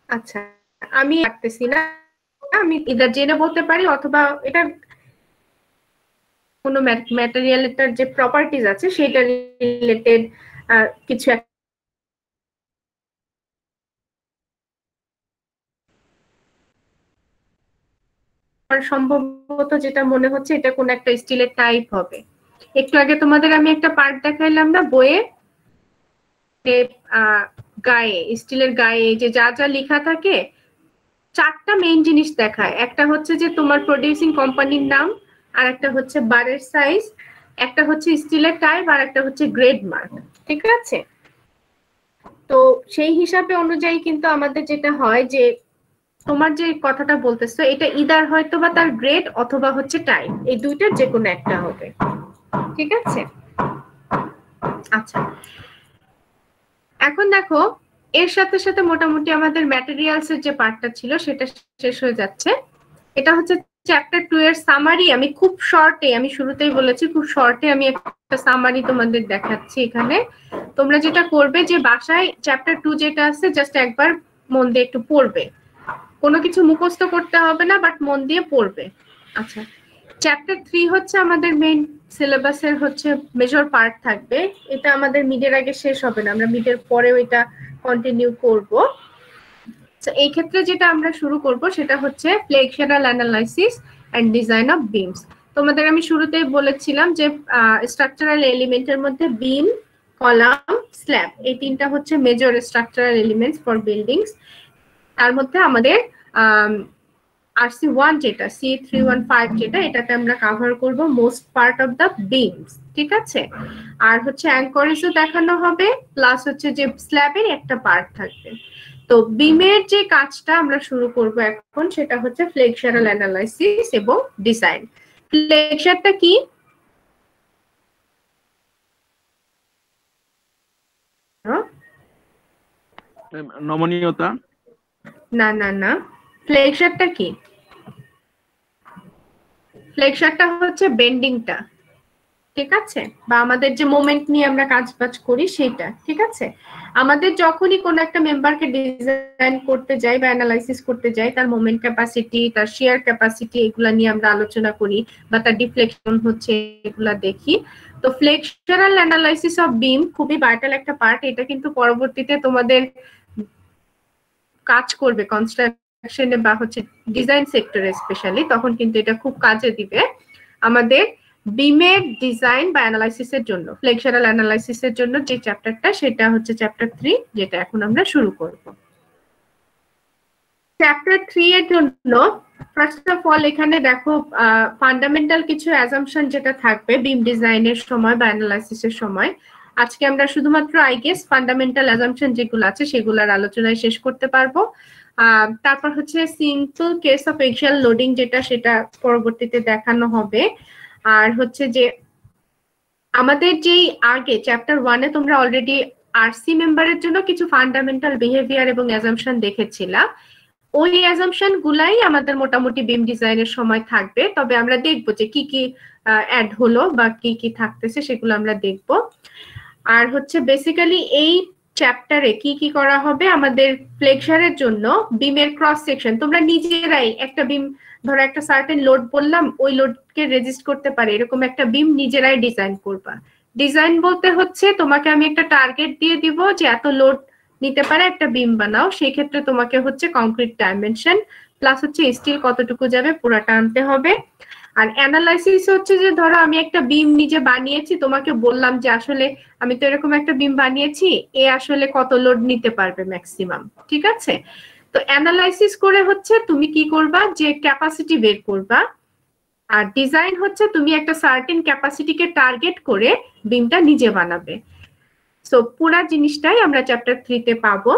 আচ্ছা, আমি পারতেছি না, আমি ইদার জেনে বলতে পারি অথবা এটা কোনো ম্যাটেরিয়ালটার যে প্রপার্টিজ আছে সেটা রিলেটেড কিছু সম্ভবত যেটা মনে হচ্ছে এটা কোন একটা স্টিলের টাইপ হবে। একটু আগে তোমাদের আমি একটা পার্ট দেখাইলাম না বইয়ে, গায়ে স্টিলের গায়ে যে যা যা লেখা থাকে, চারটা মেইন জিনিস দেখায়। একটা হচ্ছে যে তোমার প্রোডিউসিং কোম্পানির নাম, আর একটা হচ্ছে বারের সাইজ, একটা হচ্ছে স্টিলের টাইপ, আর একটা হচ্ছে গ্রেড মার্ক। ঠিক আছে, তো সেই হিসাবে অনুযায়ী কিন্তু আমাদের যেটা হয় যে তোমার যে কথাটা বলতেছো এটা ইদার হয়তো বা তার গ্রেড অথবা হচ্ছে টাইপ, এই দুইটার যে কোনো একটা হবে। ঠিক আছে, আচ্ছা এখন দেখো এর সাথে সাথে মোটামুটি আমাদের ম্যাটেরিয়ালস এর যে পার্টটা ছিল সেটা শেষ হয়ে যাচ্ছে। এটা হচ্ছে চ্যাপ্টার 2 এর সামারি। আমি খুব শর্টে, আমি শুরুতেই বলেছি খুব শর্টে আমি একটা সামারি তোমাদের দেখাচ্ছি এখানে। তোমরা যেটা করবে যে বাসায় চ্যাপ্টার 2 যেটা আছে জাস্ট একবার মন দিয়ে একটু পড়বে, কোনো কিছু মুখস্থ করতে হবে না, বাট মন দিয়ে পড়বে। আচ্ছা, চ্যাপ্টার 3 হচ্ছে আমাদের মেইন সিলেবাসের হচ্ছে মেজর পার্ট থাকবে। এটা আমাদের মিডের আগে শেষ হবে না, আমরা মিডের পরেও এটা কন্টিনিউ করব। তো এই ক্ষেত্রে যেটা আমরা শুরু করব সেটা হচ্ছে flexural analysis and design of beams. তোমাদের আমি শুরুতেই বলেছিলাম যে স্ট্রাকচারাল এলিমেন্টের মধ্যে বিম, কলাম, স্ল্যাব এই তিনটা হচ্ছে major structural elements for buildings. তার মধ্যে আমাদের RC1 যেটা C315 যেটা, এটাতে আমরা কভার করব most part of the beans. ঠিক আছে, আর হচ্ছে অ্যাঙ্করেজও দেখানো হবে, প্লাস হচ্ছে যে স্ল্যাবের একটা পার্ট থাকবে। তো বিমের যে কাজটা আমরা শুরু করব এখন সেটা হচ্ছে ফ্লেক্সারাল অ্যানালাইসিস এবং ডিজাইন। ফ্লেক্সারটা কি? নমনীয়তা। না না না, ফ্লেক্সারটা কি? ফ্লেক্সারটা হচ্ছে বেন্ডিংটা। ঠিক আছে, বা আমাদের যে মোমেন্ট নিয়ে আমরা কাজ বাজ করি সেটা। ঠিক আছে, আমাদের যখনই কোন একটা মেম্বারকে ডিজাইন করতে যাই বা অ্যানালাইসিস করতে যাই, তার মোমেন্ট ক্যাপাসিটি, তার শিয়ার ক্যাপাসিটি, এগুলা নিয়ে আমরা আলোচনা করি, বা তার ডিফ্লেকশন হচ্ছে এগুলা দেখি। তো ফ্লেক্সারাল অ্যানালাইসিস অফ বিম খুবই ভাইটাল একটা পার্ট। এটা কিন্তু পরবর্তীতে তোমাদের কাজ করবে কনস্ট্রাকশনে বা হচ্ছে ডিজাইন সেক্টরে স্পেশালি, তখন কিন্তু এটা খুব কাজে দিবে আমাদের বিমের ডিজাইন বা অ্যানালাইসিসের জন্য। ফ্লেক্সারাল অ্যানালাইসিসের জন্য যে চ্যাপ্টারটা সেটা হচ্ছে চ্যাপ্টার 3, যেটা এখন আমরা শুরু করব। চ্যাপ্টার 3 এর জন্য ফার্স্ট অফ অল এখানে দেখো ফান্ডামেন্টাল কিছু অ্যাজাম্পশন যেটা থাকবে বিম ডিজাইনের সময় বা অ্যানালাইসিসের সময়। আজকে আমরা শুধুমাত্র আই গেস ফান্ডামেন্টাল অ্যাজাম্পশন যেগুলো আছে সেগুলোর আলোচনায় শেষ করতে পারবো। তারপর হচ্ছে simple case of axial loading যেটা, সেটা পরবর্তীতে দেখানো হবে। আর হচ্ছে যে আমাদের যেই আগে চ্যাপ্টার 1 এ তোমরা অলরেডি আরসি মেম্বারের জন্য কিছু ফান্ডামেন্টাল বিহেভিয়ার এবং অ্যাজাম্পশন দেখেছিলা, ওই অ্যাজাম্পশন গুলাই আমাদের মোটামুটি বিম ডিজাইনের সময় থাকবে। তবে আমরা দেখবো যে কি কি অ্যাড হলো বা কি কি থাকতেছে সেগুলো আমরা দেখবো। আর হচ্ছে বেসিক্যালি এই চ্যাপ্টারে কি কি করা হবে, আমাদের ফ্লেক্সারের জন্য বিমের ক্রস সেকশন, তোমরা নিজেরাই একটা বিম ধরো একটা সার্টেন লোড বললাম, ওই লোডকে রেজিস্ট করতে পারে এরকম একটা বিম নিজেরাই ডিজাইন করবা। ডিজাইন বলতে হচ্ছে তোমাকে আমি একটা টার্গেট দিয়ে দিব যে এত লোড নিতে পারে একটা বিম বানাও, সেই ক্ষেত্রে তোমাকে হচ্ছে কংক্রিট ডাইমেনশন প্লাস হচ্ছে স্টিল কতটুকু যাবে পুরাটা আনতে হবে। আর অ্যানালাইসিস হচ্ছে যে ধরো আমি একটা বিম নিজে বানিয়েছি, তোমাকে বললাম যে আসলে আমি তো এরকম একটা বিম বানিয়েছি, এ আসলে কত লোড নিতে পারবে ম্যাক্সিমাম, ঠিক আছে? তো অ্যানালাইসিস করে হচ্ছে তুমি কি করবা, যে ক্যাপাসিটি বের করবা। আর ডিজাইন হচ্ছে তুমি একটা সার্টেন ক্যাপাসিটিকে টার্গেট করে বিমটা নিজে বানাবে। সো পুরা জিনিসটাই আমরা চ্যাপ্টার 3 তে পাবো।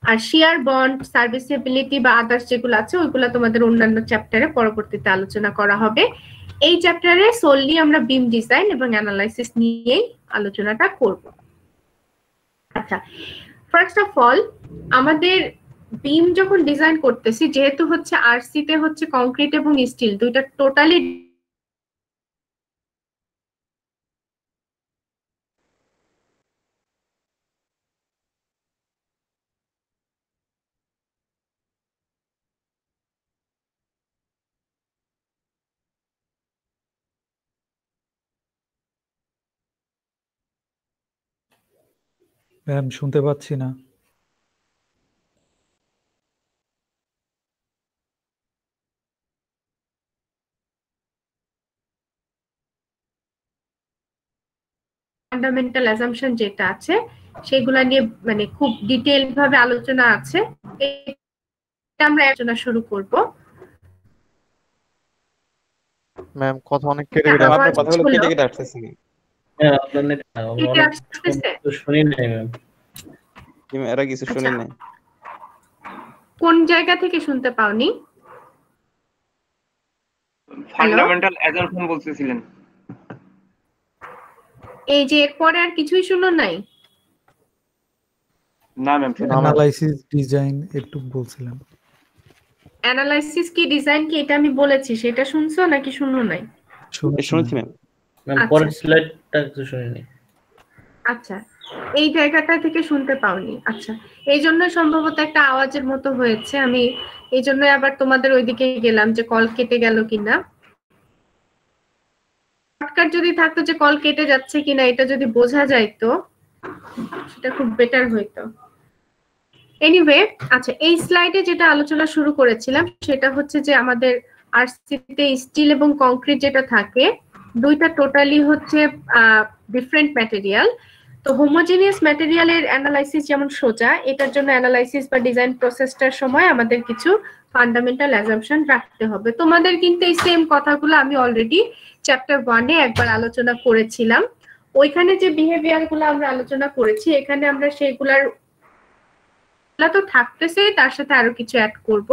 আর শিয়ার বন্ড, সার্ভিসেবিলিটি বা আদার্স যেগুলো আছে ওইগুলো তোমাদের অন্যান্য চ্যাপ্টারে পরবর্তীতে আলোচনা করা হবে। এই চ্যাপ্টারে সোললি আমরা বিম ডিজাইন এবং অ্যানালাইসিস নিয়েই আলোচনাটা করব। আচ্ছা, ফার্স্ট অফ অল আমাদের বিম যখন ডিজাইন করতেছি, যেহেতু হচ্ছে আরসি তে হচ্ছে কংক্রিট এবং স্টিল দুইটা টোটালি ম্যাম শুনতে পাচ্ছি না। ফান্ডামেন্টাল অ্যাজাম্পশন যেটা আছে সেগুলা নিয়ে মানে খুব ডিটেইল ভাবে আলোচনা আছে, এটা আমরা আলোচনা শুরু করব। ম্যাম কথা অনেক কেটে কেটে ম্যাম, আসছে। আপনার কথাগুলো কেটে কেটে আসতেছে। হ্যাঁ আপনার নেট কেটে অনেক আসতেছে? তো শুনি নাই ম্যাম। এরা কিছু শুনি আচ্ছা, নাই। কোন জায়গা থেকে শুনতে পাওনি? ফান্ডামেন্টাল অ্যাজাম্পশন বলতেছিলেন। এই যে এরপরে আর কিছুই শুনো নাই? না ম্যাম, অ্যানালাইসিস ডিজাইন একটু বলছিলাম। অ্যানালাইসিস কি ডিজাইন কি এটা আমি বলেছি, সেটা শুনছো নাকি শুনো নাই? শুনেছি ম্যাম। ম্যাম আচ্ছা। পরের স্লাইডটা তো শুনি নাই। আচ্ছা, এই জায়গাটা থেকে শুনতে পাওনি। আচ্ছা, এই জন্য সম্ভবত একটা আওয়াজের মতো হয়েছে। আমি এই জন্য আবার তোমাদের ওইদিকে গেলাম যে কল কেটে গেল কিনা। শর্টকাট যদি থাকতো যে কল কেটে যাচ্ছে কিনা এটা যদি বোঝা যাইতো সেটা খুব বেটার হইতো। এনিওয়ে, আচ্ছা, এই স্লাইডে যেটা আলোচনা শুরু করেছিলাম সেটা হচ্ছে যে আমাদের আরসিতে স্টিল এবং কংক্রিট যেটা থাকে দুইটা টোটালি হচ্ছে ডিফারেন্ট ম্যাটেরিয়াল। তো হোমোজেনিয়াস ম্যাটেরিয়ালের অ্যানালাইসিস যেমন সোজা, এটার জন্য অ্যানালাইসিস বা ডিজাইন প্রসেসটার সময় আমাদের কিছু ফান্ডামেন্টাল অ্যাজাম্পশন রাখতে হবে। তোমাদের কিন্তু এই সেম কথাগুলো আমি অলরেডি চ্যাপ্টার 1 এ একবার আলোচনা করেছিলাম। ওইখানে যে বিহেভিয়ার গুলো আমরা আলোচনা করেছি এখানে আমরা সেগুলার তো থাকতেছে, তার সাথে আরো কিছু অ্যাড করব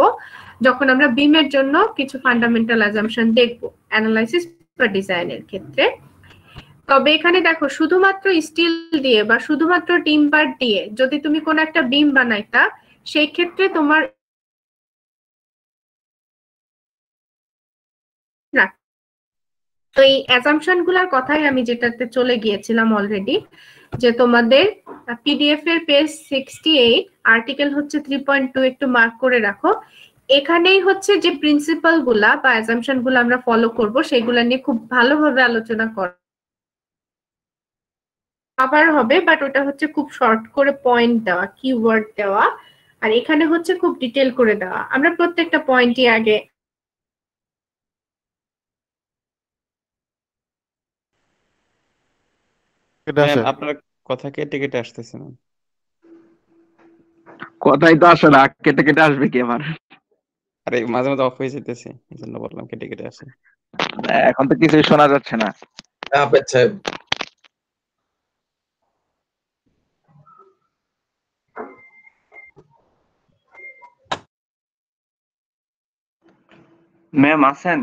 যখন আমরা বিমের জন্য কিছু ফান্ডামেন্টাল অ্যাজাম্পশন দেখব অ্যানালাইসিস বা ডিজাইনের ক্ষেত্রে। তবে এখানে দেখো শুধুমাত্র স্টিল দিয়ে বা শুধুমাত্র টিম্বার দিয়ে যদি তুমি কোন একটা বিম বানাইতা, সেই ক্ষেত্রে তোমার তো এই অ্যাজাম্পশন গুলার কথাই আমি যেটাতে চলে গিয়েছিলাম অলরেডি, যে তোমাদের পিডিএফ এর পেজ 68 আর্টিকেল হচ্ছে 3.2 একটু মার্ক করে রাখো। এখানেই হচ্ছে যে প্রিন্সিপাল গুলা বা অ্যাজাম্পশন গুলা আমরা ফলো করব সেগুলা নিয়ে খুব ভালোভাবে আলোচনা কর আবার হবে, বাট ওটা হচ্ছে খুব শর্ট করে পয়েন্ট দেওয়া, কিওয়ার্ড দেওয়া, আর এখানে হচ্ছে খুব ডিটেল করে দেওয়া। আমরা প্রত্যেকটা পয়েন্টই আগে কেটে আসে। আপনার কথা কেটে কেটে আসতেছে ম্যাম। কথাই তো আসে না, কেটে কেটে আসবে কি আমার? আরে মাঝে মাঝে অফ হয়ে যেতেছে, এই জন্য বললাম কেটে কেটে আসে। এখন তো কিছুই শোনা যাচ্ছে না। আচ্ছা ম্যাম আছেন?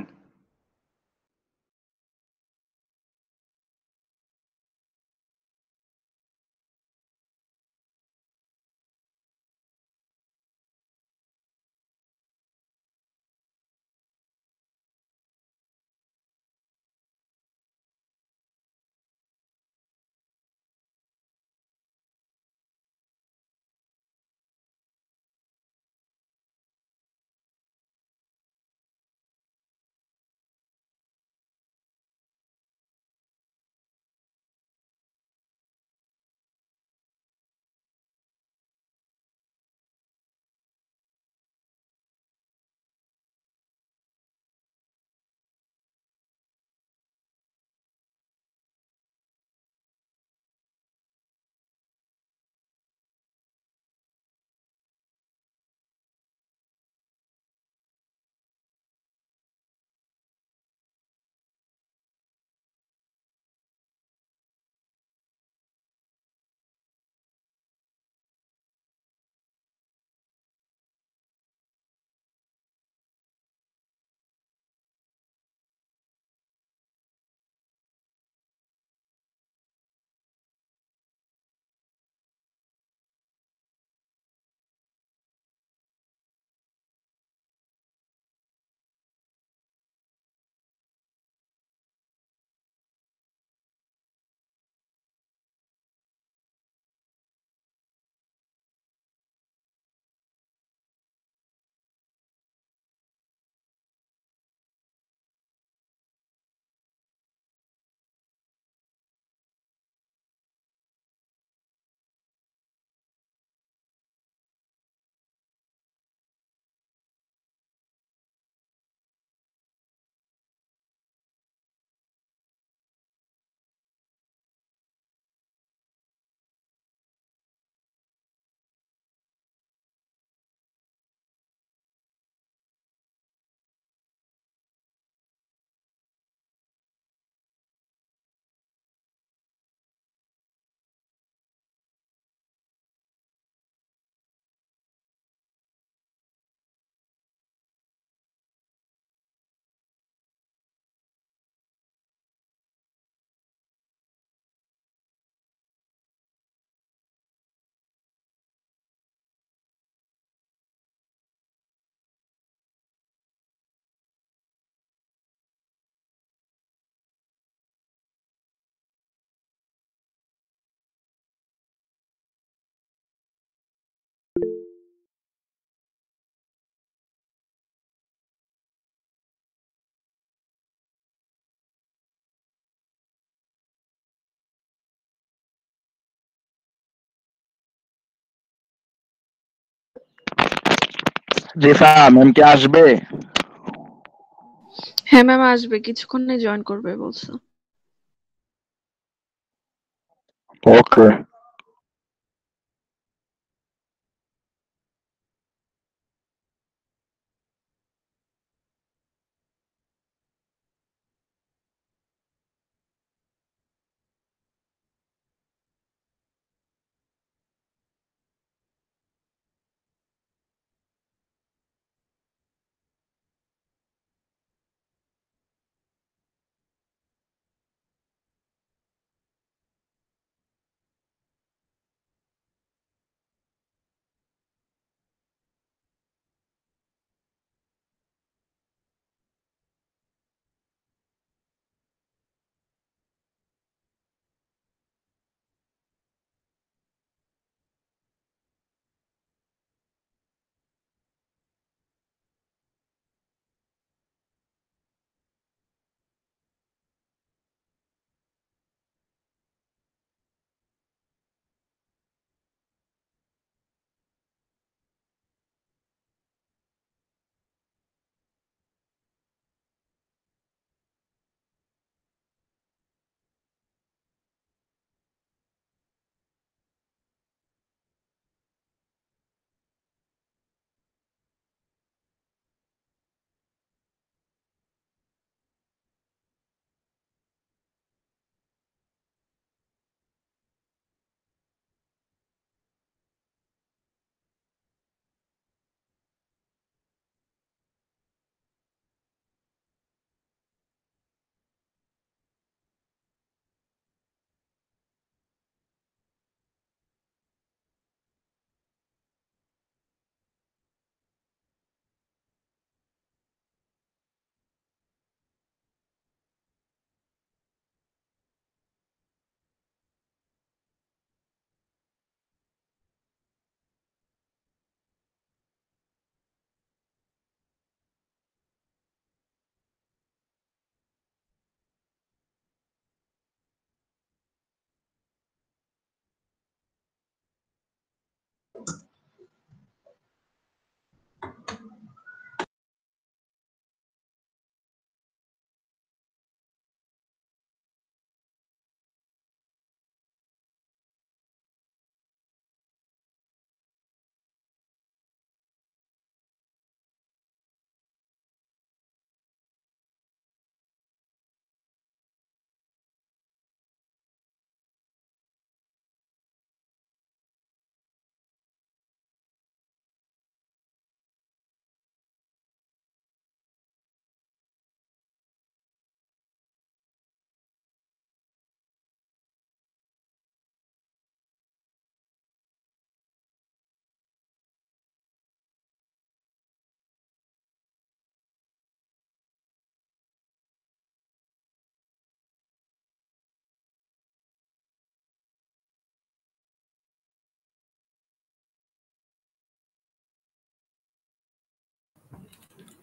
রিফা ম্যাম কি আসবে? হ্যাঁ ম্যাম আসবে, কিছুক্ষণে জয়েন করবে বলছো। ওকে।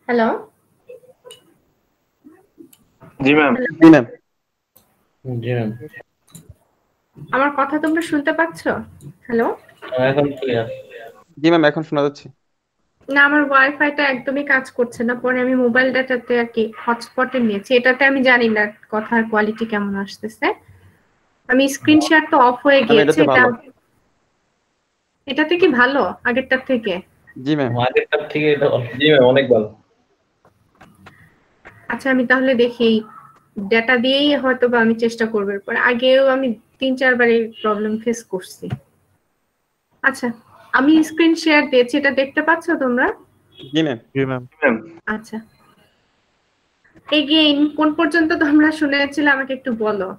হ্যালো জি ম্যাম। জি ম্যাম। জি ম্যাম। আমার কথা তোমরা শুনতে পাচ্ছ? হ্যালো এখন ক্লিয়ার। জি ম্যাম, এখন শোনা যাচ্ছে। না, আমার ওয়াইফাইটা একদমই কাজ করছে না, পরে আমি মোবাইল ডাটাতে আর কি হটস্পটে নিয়েছি, এটাতে আমি জানি না কথার কোয়ালিটি কেমন আসতেছে। আমি স্ক্রিন শেয়ার তো অফ হয়ে গিয়েছে, এটাতে ভালো। এটাতে কি ভালো আগেরটার থেকে? জি ম্যাম। আগেরটার থেকে এটা জি ম্যাম অনেক ভালো। আচ্ছা আমি তাহলে দেখি ডেটা দিয়েই হয়তো বা আমি চেষ্টা করব, এরপর আগেও আমি 3-4 বার এই প্রবলেম ফেস করছি। আচ্ছা আমি স্ক্রিন শেয়ার দিয়েছি, এটা দেখতে পাচ্ছ তোমরা? জি ম্যাম। জি ম্যাম। আচ্ছা এগেইন কোন পর্যন্ত তোমরা শুনেছিলে আমাকে একটু বলো।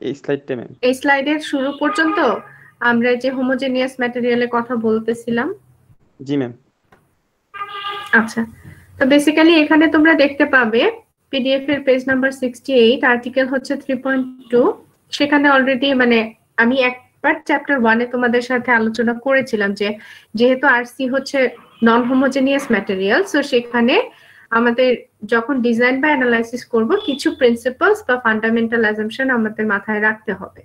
এই স্লাইডটা ম্যাম। এই স্লাইডের শুরু পর্যন্ত আমরা যে হোমোজেনিয়াস ম্যাটেরিয়ালের কথা বলতেছিলাম। জি ম্যাম। আচ্ছা তো বেসিক্যালি এখানে তোমরা দেখতে পাবে পিডিএফ এর পেজ নাম্বার 68, আর্টিকেল হচ্ছে 3.2। সেখানে অলরেডি মানে আমি একবার চ্যাপ্টার 1-এ তোমাদের সাথে আলোচনা করেছিলাম যে যেহেতু আরসি হচ্ছে নন হোমোজেনিয়াস ম্যাটেরিয়াল, সো সেখানে আমাদের যখন ডিজাইন বা অ্যানালাইসিস করব কিছু প্রিন্সিপালস বা ফান্ডামেন্টাল অ্যাজাম্পশন আমাদের মাথায় রাখতে হবে।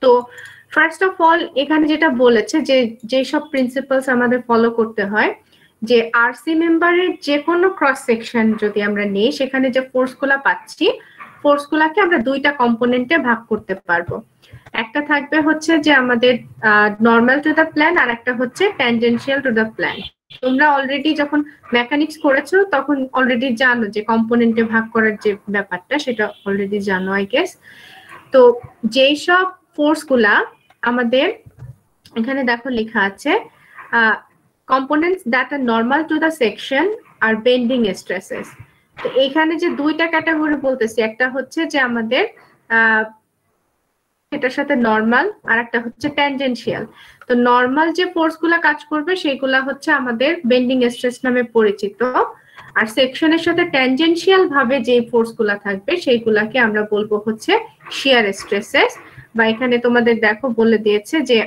তো ফার্স্ট অফ অল এখানে যেটা বলেছে যে যেসব প্রিন্সিপালস আমাদের ফলো করতে হয়, যে আরসি মেম্বারের যে কোনো ক্রস সেকশন যদি আমরা নেই, সেখানে যে ফোর্সগুলা পাচ্ছি, ফোর্সগুলাকে আমরা দুইটা কম্পোনেন্টে ভাগ করতে পারবো। একটা থাকবে হচ্ছে যে আমাদের নর্মাল টু দ্য প্ল্যান, আর একটা হচ্ছে ট্যানজেনশিয়াল টু দ্য প্ল্যান। তোমরা অলরেডি যখন মেকানিক্স করেছো তখন অলরেডি জানো যে কম্পোনেন্টে ভাগ করার যে ব্যাপারটা, সেটা অলরেডি জানো আই গেস। তো যেই সব ফোর্সগুলা আমাদের এখানে দেখো লেখা আছে, components that are normal to the section are bending stresses. তো এখানে যে দুইটা ক্যাটাগরি বলতেছি, একটা হচ্ছে যে আমাদের এটার সাথে নরমাল, আর একটা হচ্ছে ট্যানজেনশিয়াল। তো নরমাল যে ফোর্সগুলা কাজ করবে সেগুলা হচ্ছে আমাদের বেন্ডিং স্ট্রেস নামে পরিচিত, আর সেকশনের সাথে ট্যানজেনশিয়াল ভাবে যে ফোর্সগুলা থাকবে সেইগুলাকে আমরা বলবো হচ্ছে শিয়ার স্ট্রেসেস, বা এখানে তোমাদের দেখো বলে দিয়েছে যে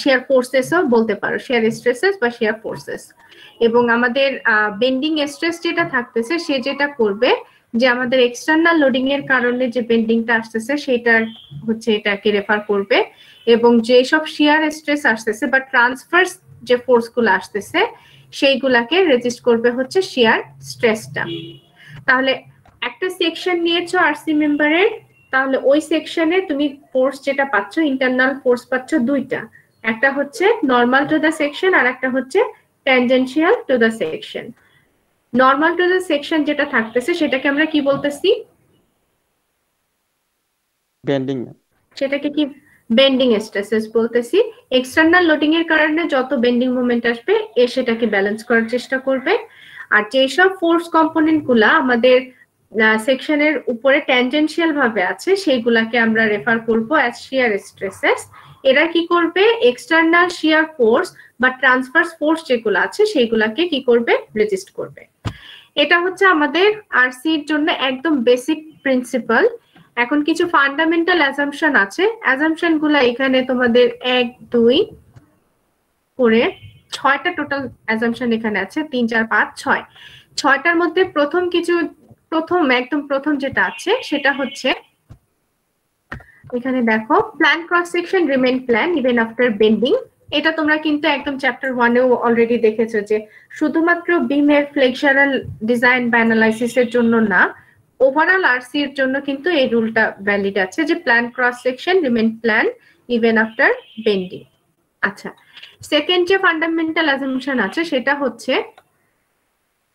শেয়ার ফোর্সেসও বলতে পারো, শেয়ার স্ট্রেসেস বা শেয়ার ফোর্সেস। এবং আমাদের বেন্ডিং স্ট্রেস যেটা থাকতেছে, সে যেটা করবে যে আমাদের এক্সটার্নাল লোডিং এর কারণে যে বেন্ডিংটা আসতেছে সেটার হচ্ছে এটাকে রেফার করবে, এবং যেসব শেয়ার স্ট্রেস আসতেছে বা ট্রান্সফার্স যে ফোর্সগুলো আসতেছে সেইগুলাকে রেজিস্ট করবে হচ্ছে শেয়ার স্ট্রেসটা। তাহলে একটা সেকশন নিয়েছো আরসি মেম্বারের, তাহলে ওই সেকশনে তুমি ফোর্স যেটা পাচ্ছ, ইন্টারনাল ফোর্স পাচ্ছ দুইটা, একটা হচ্ছে নর্মাল টু দ্য সেকশন আর একটা হচ্ছে tangential to the section. Normal to the section যেটা থাকতেছে সেটাকে আমরা কি বলতেছি? বেন্ডিং। সেটাকে কি বেন্ডিং স্ট্রেসেস বলতেছি। এক্সটার্নাল লোডিং এর কারণে যত বেন্ডিং মোমেন্ট আসবে এ সেটাকে ব্যালেন্স করার চেষ্টা করবে। আর যেসব ফোর্স কম্পোনেন্ট গুলা আমাদের সেকশনের উপরে ট্যানজেনশিয়াল ভাবে আছে সেইগুলাকে আমরা রেফার করব অ্যাজ শিয়ার স্ট্রেসেস। এরা কি করবে? এক্সটার্নাল শিয়ার ফোর্স বা ট্রান্সভার্স ফোর্স যেগুলো আছে সেইগুলাকে কি করবে? রেজিস্ট করবে। এটা হচ্ছে আমাদের আরসি এর জন্য একদম বেসিক প্রিন্সিপাল। এখন কিছু ফান্ডামেন্টাল অ্যাজাম্পশন আছে, অ্যাজাম্পশন গুলা এখানে তোমাদের 1 2 করে 6টা টোটাল অ্যাজাম্পশন এখানে আছে, 3 4 5 6। 6টার মধ্যে একদম প্রথম যেটা আছে সেটা হচ্ছে এখানে দেখো, plan cross section remain plan even after bending. এটা তোমরা কিন্তু একদম চ্যাপ্টার 1-এও অলরেডি দেখেছো যে শুধুমাত্র বিমের ফ্লেক্সারাল ডিজাইন বা অ্যানালাইসিস এর জন্য না, ওভারঅল আরসি এর জন্য কিন্তু এই রুলটা ভ্যালিড আছে যে plan cross section remain plan even after bending. আচ্ছা, সেকেন্ড যে ফান্ডামেন্টাল অ্যাজাম্পশন আছে সেটা হচ্ছে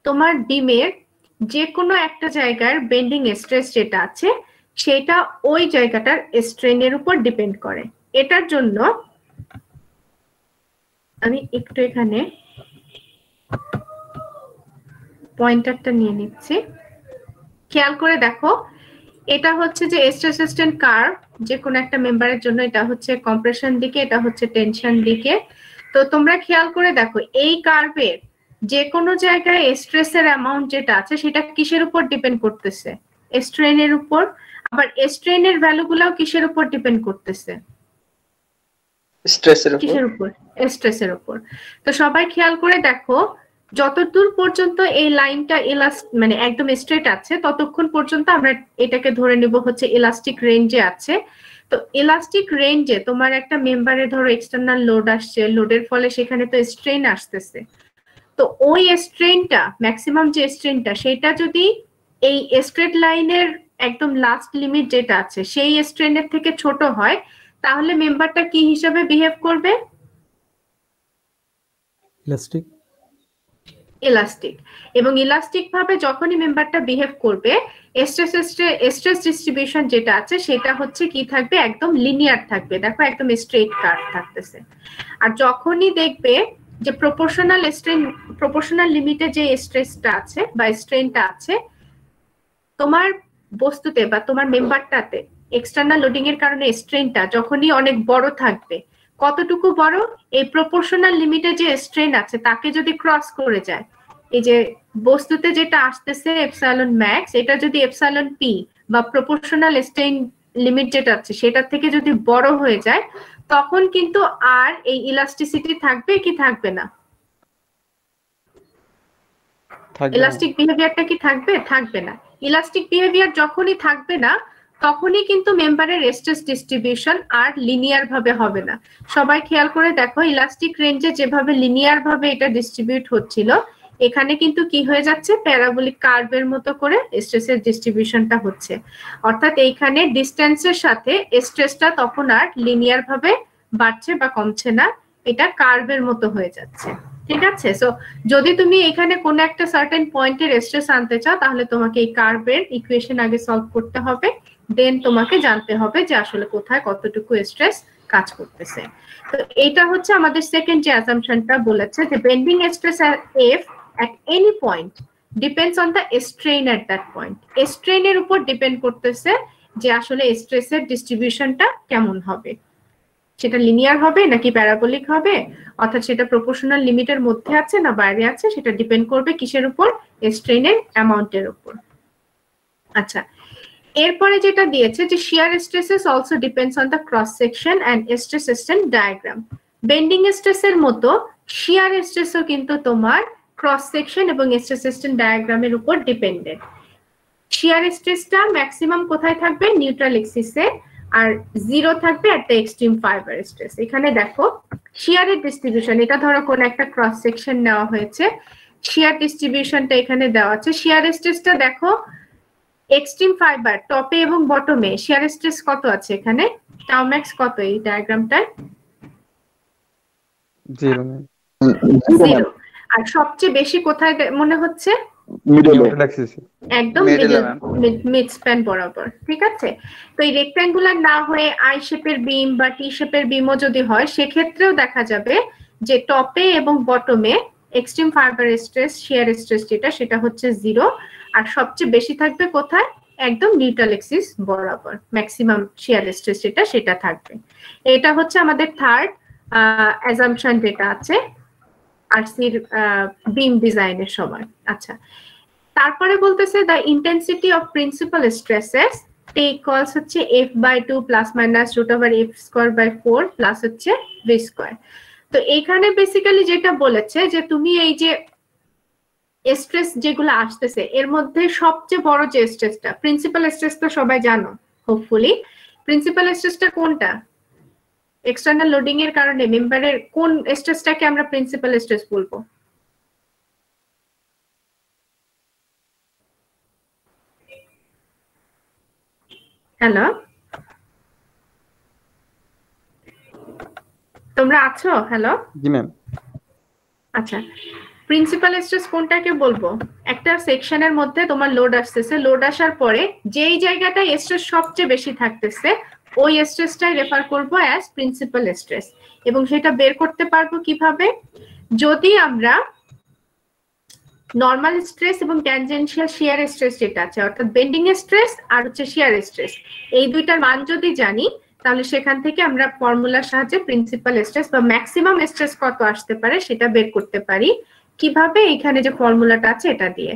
তোমার বিমের যে কোনো একটা জায়গার বেন্ডিং স্ট্রেস যেটা আছে সেটা ওই জায়গাটার স্ট্রেনের উপর ডিপেন্ড করে। এটার জন্য আমি একটু এখানে পয়েন্টারটা নিয়ে নিচ্ছি, খেয়াল করে দেখো। এটা হচ্ছে যে স্ট্রেস স্ট্রেন কার্ভ, যে কোনো একটা মেম্বারের জন্য এটা হচ্ছে কম্প্রেশন দিকে, এটা হচ্ছে টেনশন দিকে। তো তোমরা খেয়াল করে দেখো এই কার্ভের যে কোনো জায়গায় স্ট্রেসের অ্যামাউন্ট যেটা আছে সেটা কিসের উপর ডিপেন্ড করতেছে? স্ট্রেনের উপর। আবার স্ট্রেনের ভ্যালুগুলোও কিসের উপর ডিপেন্ড করতেছে? স্ট্রেসের উপর। কিসের উপর? স্ট্রেসের উপর। তো সবাই খেয়াল করে দেখো, যতদূর পর্যন্ত এই লাইনটা মানে একদম স্ট্রেট আছে ততক্ষণ পর্যন্ত আমরা এটাকে ধরে নিব হচ্ছে ইলাস্টিক রেঞ্জে আছে। তো ইলাস্টিক রেঞ্জে তোমার একটা মেম্বারে ধরো এক্সটার্নাল লোড আসছে, লোডের ফলে সেখানে তো স্ট্রেন আসতেছে। তো ওই স্ট্রেনটা, ম্যাক্সিমাম যে স্ট্রেনটা, সেটা যদি এই স্ট্রেট লাইনের একদম লাস্ট লিমিট যেটা আছে সেই স্ট্রেনের থেকে ছোট হয়, তাহলে মেম্বারটা কি হিসাবে বিহেভ করবে? ইলাস্টিক। ইলাস্টিক। এবং ইলাস্টিক ভাবে যখনই মেম্বারটা বিহেভ করবে, স্ট্রেস ডিস্ট্রিবিউশন যেটা আছে সেটা হচ্ছে কি থাকবে? একদম লিনিয়ার থাকবে। দেখো একদম স্ট্রেট কার্ভ থাকতেছে। আর যখনই দেখবে যে প্রপোর্শনাল লিমিটে যে স্ট্রেসটা আছে বা স্ট্রেনটা আছে, তোমার বস্তুতে বা তোমার মেম্বারটাতে এক্সটার্নাল লোডিং এর কারণে স্ট্রেনটা যখনই অনেক বড় থাকবে, কতটুকু বড়? এই প্রপোর্শনাল লিমিটে যে স্ট্রেন আছে তাকে যদি ক্রস করে যায়, এই যে বস্তুতে যেটা আসতেছে এপসাইলন ম্যাক্স, এটা যদি এপসাইলন পি বা প্রপোর্শনাল স্ট্রেন লিমিট যেটা আছে সেটা থেকে যদি বড় হয়ে যায়, তখন কিন্তু আর এই ইলাস্টিসিটি থাকবে কি থাকবে না? ইলাস্টিক বিহেভিয়ারটা কি থাকবে? থাকবে না। ইলাস্টিক বিহেভিয়ার যখনই থাকবে না, তখনই কিন্তু মেম্বারের স্ট্রেস ডিস্ট্রিবিউশন আর লিনিয়ার ভাবে হবে না। সবাই খেয়াল করে দেখো, ইলাস্টিক রেঞ্জে যেভাবে লিনিয়ার ভাবে এটা ডিস্ট্রিবিউট হচ্ছিল, এখানে কিন্তু কি হয়ে যাচ্ছে, প্যারাবোলিক কার্ভের মতো করে স্ট্রেসের ডিস্ট্রিবিউশনটা হচ্ছে। অর্থাৎ এইখানে ডিস্টেন্সের সাথে স্ট্রেসটা তখন আর লিনিয়ার ভাবে বাড়ছে বা কমছে না, এটা কার্ভের মতো হয়ে যাচ্ছে। ঠিক আছে? সো যদি তুমি এখানে কোনো একটা সার্টেন পয়েন্টের স্ট্রেস আনতে চাও, তাহলে তোমাকে এই কার্ভের ইকুয়েশন আগে সলভ করতে হবে, দেন তোমাকে জানতে হবে যে আসলে কোথায় কতটুকু স্ট্রেস কাজ করতেছে। তো এটা হচ্ছে আমাদের সেকেন্ড যে অ্যাসাম্পশনটা বলেছে, যে bending stress F at any point depends on the strain at that point. strain এর উপর ডিপেন্ড করতেছে যে আসলে স্ট্রেসের ডিস্ট্রিবিউশনটা কেমন হবে, সেটা লিনিয়ার হবে নাকি প্যারাবোলিক হবে, অর্থাৎ সেটা প্রপোর্শনাল লিমিটের মধ্যে আছে না বাইরে আছে, সেটা ডিপেন্ড করবে কিসের উপর, স্ট্রেনের অ্যামাউন্টের উপর। আচ্ছা, এরপরে যেটা দিয়েছে যে shear stresses also depends on the cross section and stress strain diagram. Bending স্ট্রেসের মতো শিয়ার স্ট্রেসও কিন্তু তোমার ক্রস সেকশন এবং স্ট্রেস স্ট্রেন ডায়াগ্রামের উপর ডিপেন্ডেন্ট। শিয়ার স্ট্রেসটা ম্যাক্সিমাম কোথায় থাকবে, নিউট্রাল এক্সিসে, আর জিরো থাকবে at the extreme fibre stress. এখানে দেখো শিয়ারের ডিস্ট্রিবিউশন, এটা ধরো কোন একটা ক্রস সেকশন নেওয়া হয়েছে, শিয়ার ডিস্ট্রিবিউশনটা এখানে দেওয়া আছে। শিয়ার স্ট্রেসটা দেখো এক্সট্রিম ফাইবার টপে এবং বটমে শিয়ার স্ট্রেস কত আছে এখানে, টাউ ম্যাক্স কত এই ডায়াগ্রামটায়, 0। আর সবচেয়ে বেশি কোথায় মনে হচ্ছে, একদম মিড স্প্যান বরাবর। ঠিক আছে? তো এই রেক্ট্যাঙ্গুলার না হয়ে আই শেপের বিম বা টি শেপের বিমও যদি হয়, সেক্ষেত্রেও দেখা যাবে যে টপে এবং বটমে extreme fibre stress, shear stress যেটা, সেটা হচ্ছে 0। আর সবচেয়ে বেশি থাকবে কোথায়, একদম নিউট্রাল এক্সিস বরাবর ম্যাক্সিমাম শিয়ার স্ট্রেস যেটা, সেটা থাকবে। এটা হচ্ছে আমাদের থার্ড অ্যাসাম্পশন যেটা আছে আরসির বিম ডিজাইনের সময়। আচ্ছা, তারপরে বলতেছে the intensity of principal stresses equals হচ্ছে f/2 plus minus √f²/4 plus হচ্ছে v²। তো এখানে বেসিক্যালি যেটা বলেছে যে তুমি এই যে স্ট্রেস যেগুলো আসতেছে, এর মধ্যে সবচেয়ে বড় যে স্ট্রেসটা, প্রিন্সিপাল স্ট্রেস তো সবাই জানো হোপফুলি। প্রিন্সিপাল স্ট্রেসটা কোনটা, এক্সটার্নাল লোডিং এর কারণে মেম্বারের কোন স্ট্রেসটাকে আমরা প্রিন্সিপাল স্ট্রেস বলবো? হ্যালো, তোমরা আছো? হ্যালো, জি ম্যাম। আচ্ছা, প্রিন্সিপাল স্ট্রেস কোনটাকে বলবো, একটা সেকশনের মধ্যে তোমার লোড আসতেছে, লোড আসার পরে যেই জায়গাটায় স্ট্রেস সবচেয়ে বেশি থাকতেছে ওই স্ট্রেসটাই রেফার করবো অ্যাজ প্রিন্সিপাল স্ট্রেস। এবং সেটা বের করতে পারবো কিভাবে, যদি আমরা নর্মাল স্ট্রেস এবং ট্যানজেনশিয়াল শিয়ার স্ট্রেস যেটা আছে, অর্থাৎ বেন্ডিং স্ট্রেস আর হচ্ছে শিয়ার স্ট্রেস, এই দুইটার মান যদি জানি, তাহলে সেখান থেকে আমরা ফর্মুলার সাহায্যে প্রিন্সিপাল স্ট্রেস বা ম্যাক্সিমাম স্ট্রেস কত আসতে পারে সেটা বের করতে পারি। কিভাবে, এখানে যে ফর্মুলাটা আছে এটা দিয়ে।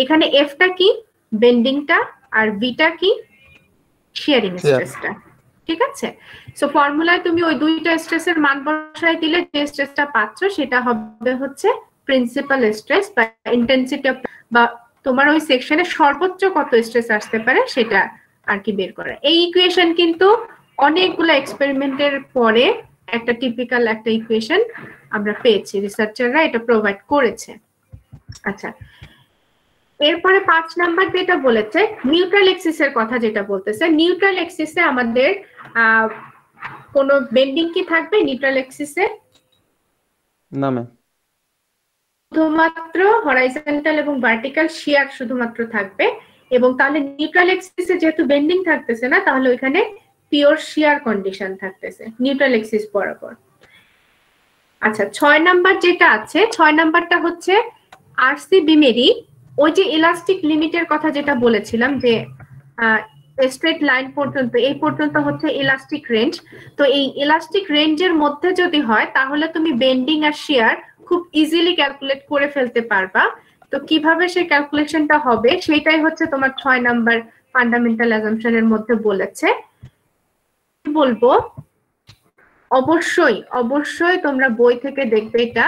এখানে এফটা কি, বেন্ডিংটা, আর ভিটা কি, শিয়ারিং স্ট্রেসটা। ঠিক আছে? সো ফর্মুলায় তুমি ওই দুইটা স্ট্রেসের মান বসাই দিলে যে স্ট্রেসটা পাচ্ছ সেটা হবে হচ্ছে প্রিন্সিপাল স্ট্রেস বা ইন্টেন্সিটি অফ, বা তোমার ওই সেকশনে সর্বোচ্চ কত স্ট্রেস আসতে পারে সেটা আর কি বের করা। এই ইকুয়েশন কিন্তু অনেকগুলো এক্সপেরিমেন্টের পরে একটা টিপিক্যাল একটা ইকুয়েশন আমরা পেয়েছি, রিসার্চাররা এটা প্রোভাইড করেছে। আচ্ছা, এরপরে 5 নাম্বার যেটা বলেছে নিউট্রাল এক্সিসের কথা, যেটা বলতেছে নিউট্রাল এক্সিসে আমাদের কোনো বেন্ডিং কি থাকবে নিউট্রাল এক্সিসে? না ম্যাম, শুধুমাত্র হরাইজন্টাল এবং ভার্টিক্যাল শিয়ার শুধুমাত্র থাকবে। এবং তাহলে নিউট্রাল এক্সিসে যেহেতু বেন্ডিং থাকতেছে না, তাহলে ওইখানে পিওর শিয়ার কন্ডিশন থাকতেছে নিউট্রাল এক্সিস বরাবর। আচ্ছা, 6 নাম্বার যেটা আছে, 6 নাম্বারটা হচ্ছে আরসি বিমেরই ওই যে ইলাস্টিক লিমিটের কথা যেটা বলেছিলাম, যে স্ট্রেট লাইন পর্যন্ত, এই পর্যন্ত হচ্ছে ইলাস্টিক রেঞ্জ। তো এই ইলাস্টিক রেঞ্জের মধ্যে যদি হয়, তাহলে তুমি বেন্ডিং আর শিয়ার খুব ইজিলি ক্যালকুলেট করে ফেলতে পারবা। তো কিভাবে সেই ক্যালকুলেশনটা হবে সেটাই হচ্ছে তোমার 6 নাম্বার ফান্ডামেন্টাল অ্যাজাম্পশনের মধ্যে বলেছে। বলবো অবশ্যই অবশ্যই তোমরা বই থেকে দেখবে, এটা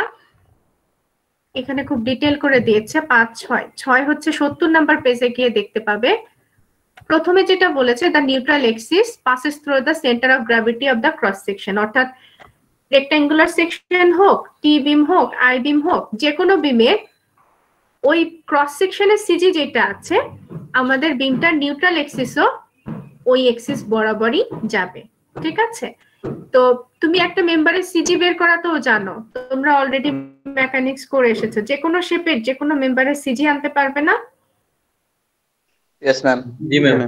এখানে খুব ডিটেল করে দিয়েছে 5, 6 হচ্ছে 70 নাম্বার পেজে গিয়ে দেখতে পাবে। প্রথমে যেটা বলেছে the neutral axis passes through the centre of gravity of the cross section, অর্থাৎ রেক্ট্যাঙ্গুলার সেকশন হোক, টি বিম হোক, আই বিম হোক, যে কোনো বিমের ওই ক্রস সেকশনের সিজি যেটা আছে আমাদের বিমটার নিউট্রাল এক্সিসও ওই এক্সিস বরাবরই যাবে। ঠিক আছে, তো তুমি একটা মেম্বারের সিজি বের করা তো জানো, তোমরা অলরেডি মেকানিক্স করে এসেছো, যে কোনো শেপের যে কোনো মেম্বারের সিজি আনতে পারবে না? Yes ma'am. জি ম্যাম।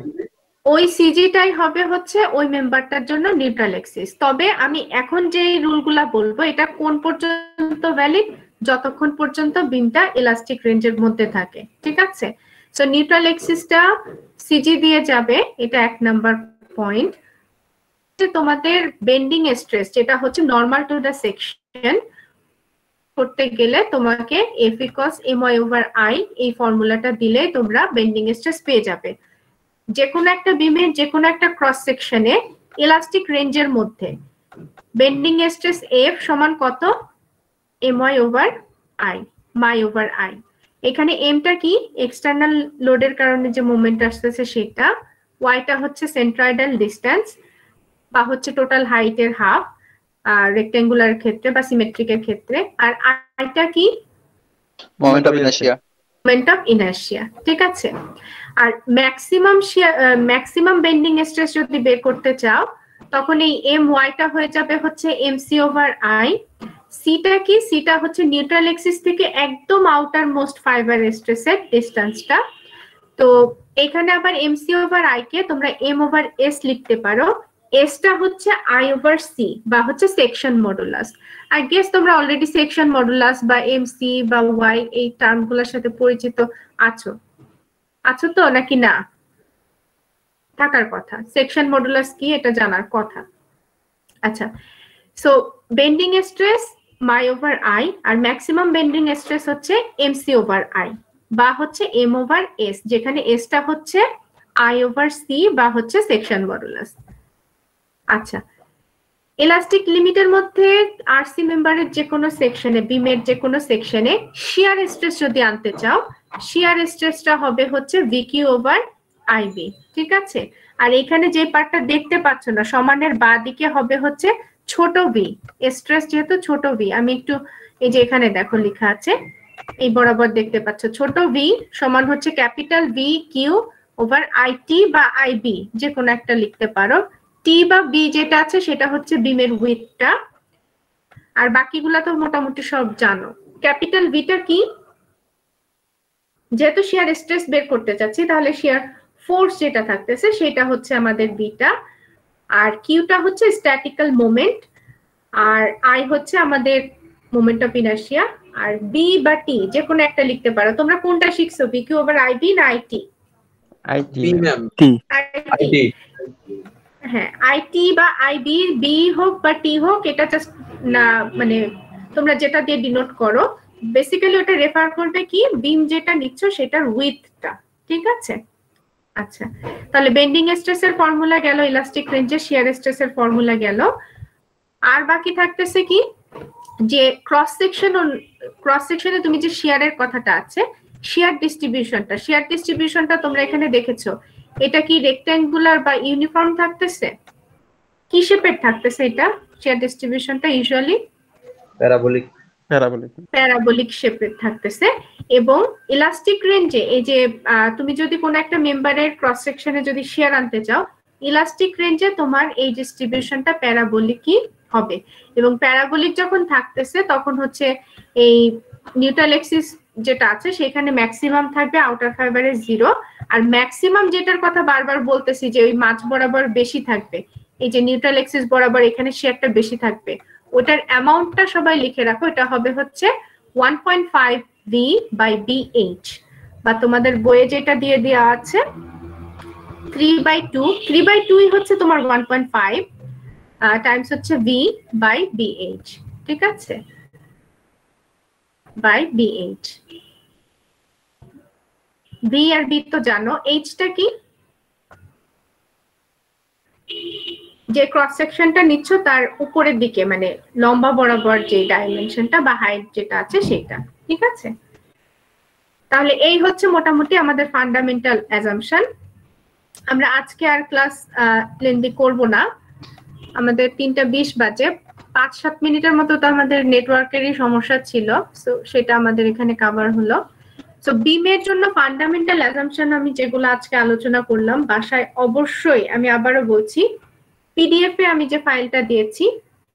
ওই সিজিটাই হবে হচ্ছে ওই মেম্বারটার জন্য নিউট্রাল এক্সিস। তবে আমি এখন যে রুলগুলা বলবো এটা কোন পর্যন্ত ভ্যালিড, যতক্ষণ পর্যন্ত বিমটা ইলাস্টিক রেঞ্জের মধ্যে থাকে। ঠিক আছে, সো নিউট্রাল এক্সিসটা সিজি দিয়ে যাবে, এটা 1 নাম্বার পয়েন্ট। তোমাদের বেন্ডিং স্ট্রেস যেটা হচ্ছে নরমাল টু দ্য সেকশন করতে গেলে তোমাকে F equals MY over I এই ফর্মুলাটা দিলে তোমরা বেন্ডিং স্ট্রেস পেয়ে যাবে। যে কোনো একটা বিমের যে কোনো একটা ক্রস সেকশনে ইলাস্টিক রেঞ্জের মধ্যে বেন্ডিং স্ট্রেস এফ সমান কত? MY over I, my over I. এখানে এমটা কি? এক্সটার্নাল লোডের কারণে যে মোমেন্ট আসতেছে সেটা, ওয়াইটা হচ্ছে সেন্ট্রয়েডাল ডিসটেন্স বা হচ্ছে টোটাল হাইটের হাফ রেক্টেঙ্গুলার ক্ষেত্রে বা সিমেট্রিকের ক্ষেত্রে, আর আইটা কি? Moment of inertia. Moment of inertia. ঠিক আছে, আর ম্যাক্সিমাম বেন্ডিং স্ট্রেস যদি বের করতে চাও তখন এই এম ওয়াইটা হয়ে যাবে হচ্ছে এমসি ওভার আই। সিটা কি? সিটা হচ্ছে নিউট্রাল এক্সিস থেকে একদম আউটার মোস্ট ফাইবার স্ট্রেসের ডিসটেন্সটা। তো এখানে আবার এমসি ওভার আই কে তোমরা এম ওভার এস লিখতে পারো। এসটা হচ্ছে আই ওভার সি বা হচ্ছে সেকশন মডুলাস। আই গেস তোমরা অলরেডি সেকশন মডুলাস বা এমসি বা ওয়াই এই টার্মগুলোর সাথে পরিচিত আছো তো, নাকি না? থাকার কথা। সেকশন মডুলাস কি এটা জানার কথা। আচ্ছা, so bending stress M y over I আর ম্যাক্সিমাম বেন্ডিং স্ট্রেস হচ্ছে এমসি ওভার আই বা হচ্ছে এম ওভার এস, যেখানে এসটা হচ্ছে আই ওভার সি বা হচ্ছে সেকশন মডুলাস। আচ্ছা, ইলাস্টিক লিমিটের মধ্যে আরসি মেম্বারের যে কোনো সেকশনে, বিমের যে কোনো সেকশনে শিয়ার স্ট্রেস যদি আনতে চাও, শিয়ার স্ট্রেসটা হবে হচ্ছে ভিকিউ ওভার আইবি। ঠিক আছে, আর এখানে যে পার্টটা দেখতে পাচ্ছ না সমানের বাঁ দিকে হবে হচ্ছে ছোট ভি স্ট্রেস, যেহেতু ছোট ভি আমি একটু এই যে এখানে দেখো লেখা আছে এই বরাবর দেখতে পাচ্ছ, ছোট ভি সমান হচ্ছে capital V Q over IT বা আইবি, যে কোনো একটা লিখতে পারো। টি বা বি যেটা আছে সেটা হচ্ছে বিমের উইডথটা, আর বাকিগুলা তো মোটামুটি সব জানো। ক্যাপিটাল ভিটা কি? যেহেতু শিয়ার স্ট্রেস বের করতে চাচ্ছি তাহলে শিয়ার ফোর্স যেটা থাকতেছে সেটা হচ্ছে আমাদের বিটা, আর কিউটা হচ্ছে স্ট্যাটিক্যাল মোমেন্ট, আর আই হচ্ছে আমাদের মোমেন্ট অফ ইনার্শিয়া, আর বি বা টি যে কোনো একটা লিখতে পারো। তোমরা কোনটা শিখছো, বি কিউ ওভার আইবি না আইটি? IT ma'am. আইটি। হ্যাঁ, আইটি বা আইবি, বি হোক বা টি হোক, এটা জাস্ট না মানে তোমরা যেটা দিয়ে ডিনোট করো বেসিক্যালি ওটা রেফার করবে কি বিম যেটা নিচ্ছ সেটার উইথটা। ঠিক আছে, আচ্ছা তাহলে বেন্ডিং স্ট্রেসের ফর্মুলা গেল, ইলাস্টিক রেঞ্জের শিয়ার স্ট্রেসের ফর্মুলা গেল, আর বাকি থাকতেছে কি যে ক্রস সেকশনে তুমি যে শিয়ারের কথাটা আছে শিয়ার ডিস্ট্রিবিউশনটা তোমরা এখানে দেখেছো, এটা কি রেক্ট্যাঙ্গুলার বা ইউনিফর্ম থাকতেছে? কি শেপের থাকতেছে এটা? শিয়ার ডিস্ট্রিবিউশনটা ইউজুয়ালি প্যারাবোলিক শেপের থাকতেছে। এবং ইলাস্টিক রেঞ্জে এই যে তুমি যদি কোনো একটা মেম্বারের ক্রস সেকশনে যদি শিয়ার আনতে চাও, ইলাস্টিক রেঞ্জে তোমার এই ডিস্ট্রিবিউশনটা প্যারাবোলিকই হবে। এবং প্যারাবোলিক যখন থাকতেছে তখন হচ্ছে এই নিউট্রাল এক্সিস যেটা আছে সেখানে ম্যাক্সিমাম থাকবে আউটার ফাইবারের 0, আর ম্যাক্সিমাম যেটার কথা বারবার বলতেছি যে ওই মাঝ বরাবর বেশি থাকবে, এই যে নিউট্রাল এক্সিস বরাবর এখানে শেয়ারটা বেশি থাকবে, ওটার অ্যামাউন্টটা সবাই লিখে রাখো, এটা হবে হচ্ছে 1.5 V by BH, বা তোমাদের বইয়ে যেটা দিয়ে দেওয়া আছে 3/2 হচ্ছে তোমার 1.5 টাইমস হচ্ছে V by BH। ঠিক আছে, by BH। V R B তো জানো, H টা কি? যে ক্রস সেকশনটা নিচ্ছ তার উপরের দিকে মানে লম্বা বরাবর যে ডাইমেনশনটা বা হাইট যেটা আছে সেটা। ঠিক আছে, তাহলে এই হচ্ছে মোটামুটি আমাদের ফান্ডামেন্টাল অ্যাজাম্পশন। আমরা আজকে আর ক্লাস লেন্দি করব না, আমাদের 3:20 বাজে। 5-7 মিনিটের মতো তো আমাদের নেটওয়ার্কেরই সমস্যা ছিল, সো সেটা আমাদের এখানে কভার হলো। সো বিমের জন্য ফান্ডামেন্টাল অ্যাজাম্পশন আমি যেগুলো আজকে আলোচনা করলাম, বাসায় অবশ্যই আমি আবারও বলছি, পিডিএফ এ আমি যে ফাইলটা দিয়েছি,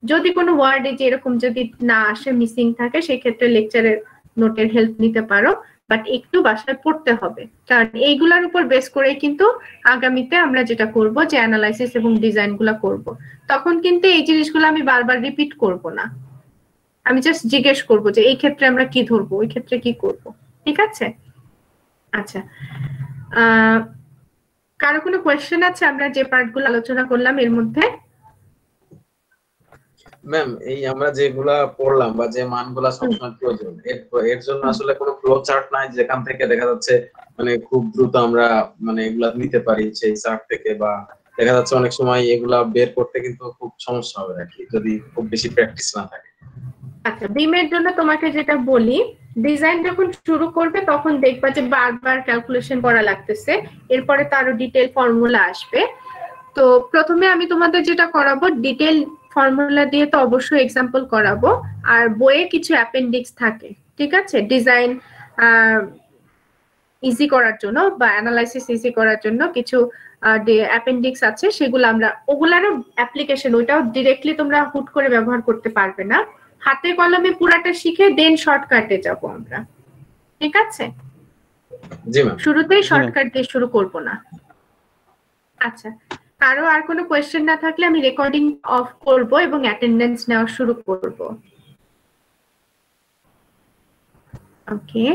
যদি কোনো ওয়ার্ডে যে এরকম যদি না আসে, মিসিং থাকে, সেই ক্ষেত্রে লেকচারের নোটের হেল্প নিতে পারো, বাট একটু বাসায় পড়তে হবে, কারণ এইগুলোর উপর বেস করে কিন্তু আগামীতে আমরা যেটা করব যে অ্যানালাইসিস এবং ডিজাইন গুলা করব, তখন কিন্তু এই জিনিসগুলো আমি বারবার রিপিট করব না, আমি জাস্ট জিজ্ঞেস করব যে এই ক্ষেত্রে আমরা কি ধরবো, ওই ক্ষেত্রে কি করব। ঠিক আছে? আচ্ছা, কারো কোনো কোয়েশ্চেন আছে আমরা যে পার্টগুলো আলোচনা করলাম এর মধ্যে? ম্যাম এই আমরা যেগুলা পড়লাম বা যে মানগুলা সবসময় প্রয়োজন, এর জন্য আসলে কোনো ফ্লো চার্ট নাই যেখান থেকে দেখা যাচ্ছে মানে খুব দ্রুত আমরা মানে এগুলা নিতে পারি সেই চার্ট থেকে, বা দেখা যাচ্ছে অনেক সময় এগুলা বের করতে কিন্তু খুব সমস্যা হবে আর কি যদি খুব বেশি প্র্যাকটিস না থাকে। আচ্ছা, বিমের জন্য তোমাকে যেটা বলি, ডিজাইন যখন শুরু করবে তখন দেখবা যে বারবার ক্যালকুলেশন করা লাগতেছে, এরপরে তো আরো ডিটেইল ফর্মুলা আসবে। তো প্রথমে আমি তোমাদের যেটা করাবো, ডিটেইল ফর্মুলা দিয়ে তো অবশ্যই এক্সাম্পল করাবো, আর বইয়ে কিছু অ্যাপেন্ডিক্স থাকে, ঠিক আছে, ডিজাইন ইজি করার জন্য বা অ্যানালাইসিস ইজি করার জন্য কিছু অ্যাপেন্ডিক্স আছে, সেগুলো আমরা ওগুলারও অ্যাপ্লিকেশন, ওইটাও ডিরেক্টলি তোমরা হুট করে ব্যবহার করতে পারবে না, হাতে কলমে পুরাটা শিখে দেন শর্টকাটে যাব আমরা। ঠিক আছে? জি ম্যাম, শুরুতেই শর্টকাট দিয়ে শুরু করব না। আচ্ছা, কারো আর কোনো কোয়েশ্চেন না থাকলে আমি রেকর্ডিং অফ করব এবং অ্যাটেন্ডেন্স নেওয়া শুরু করব। ওকে।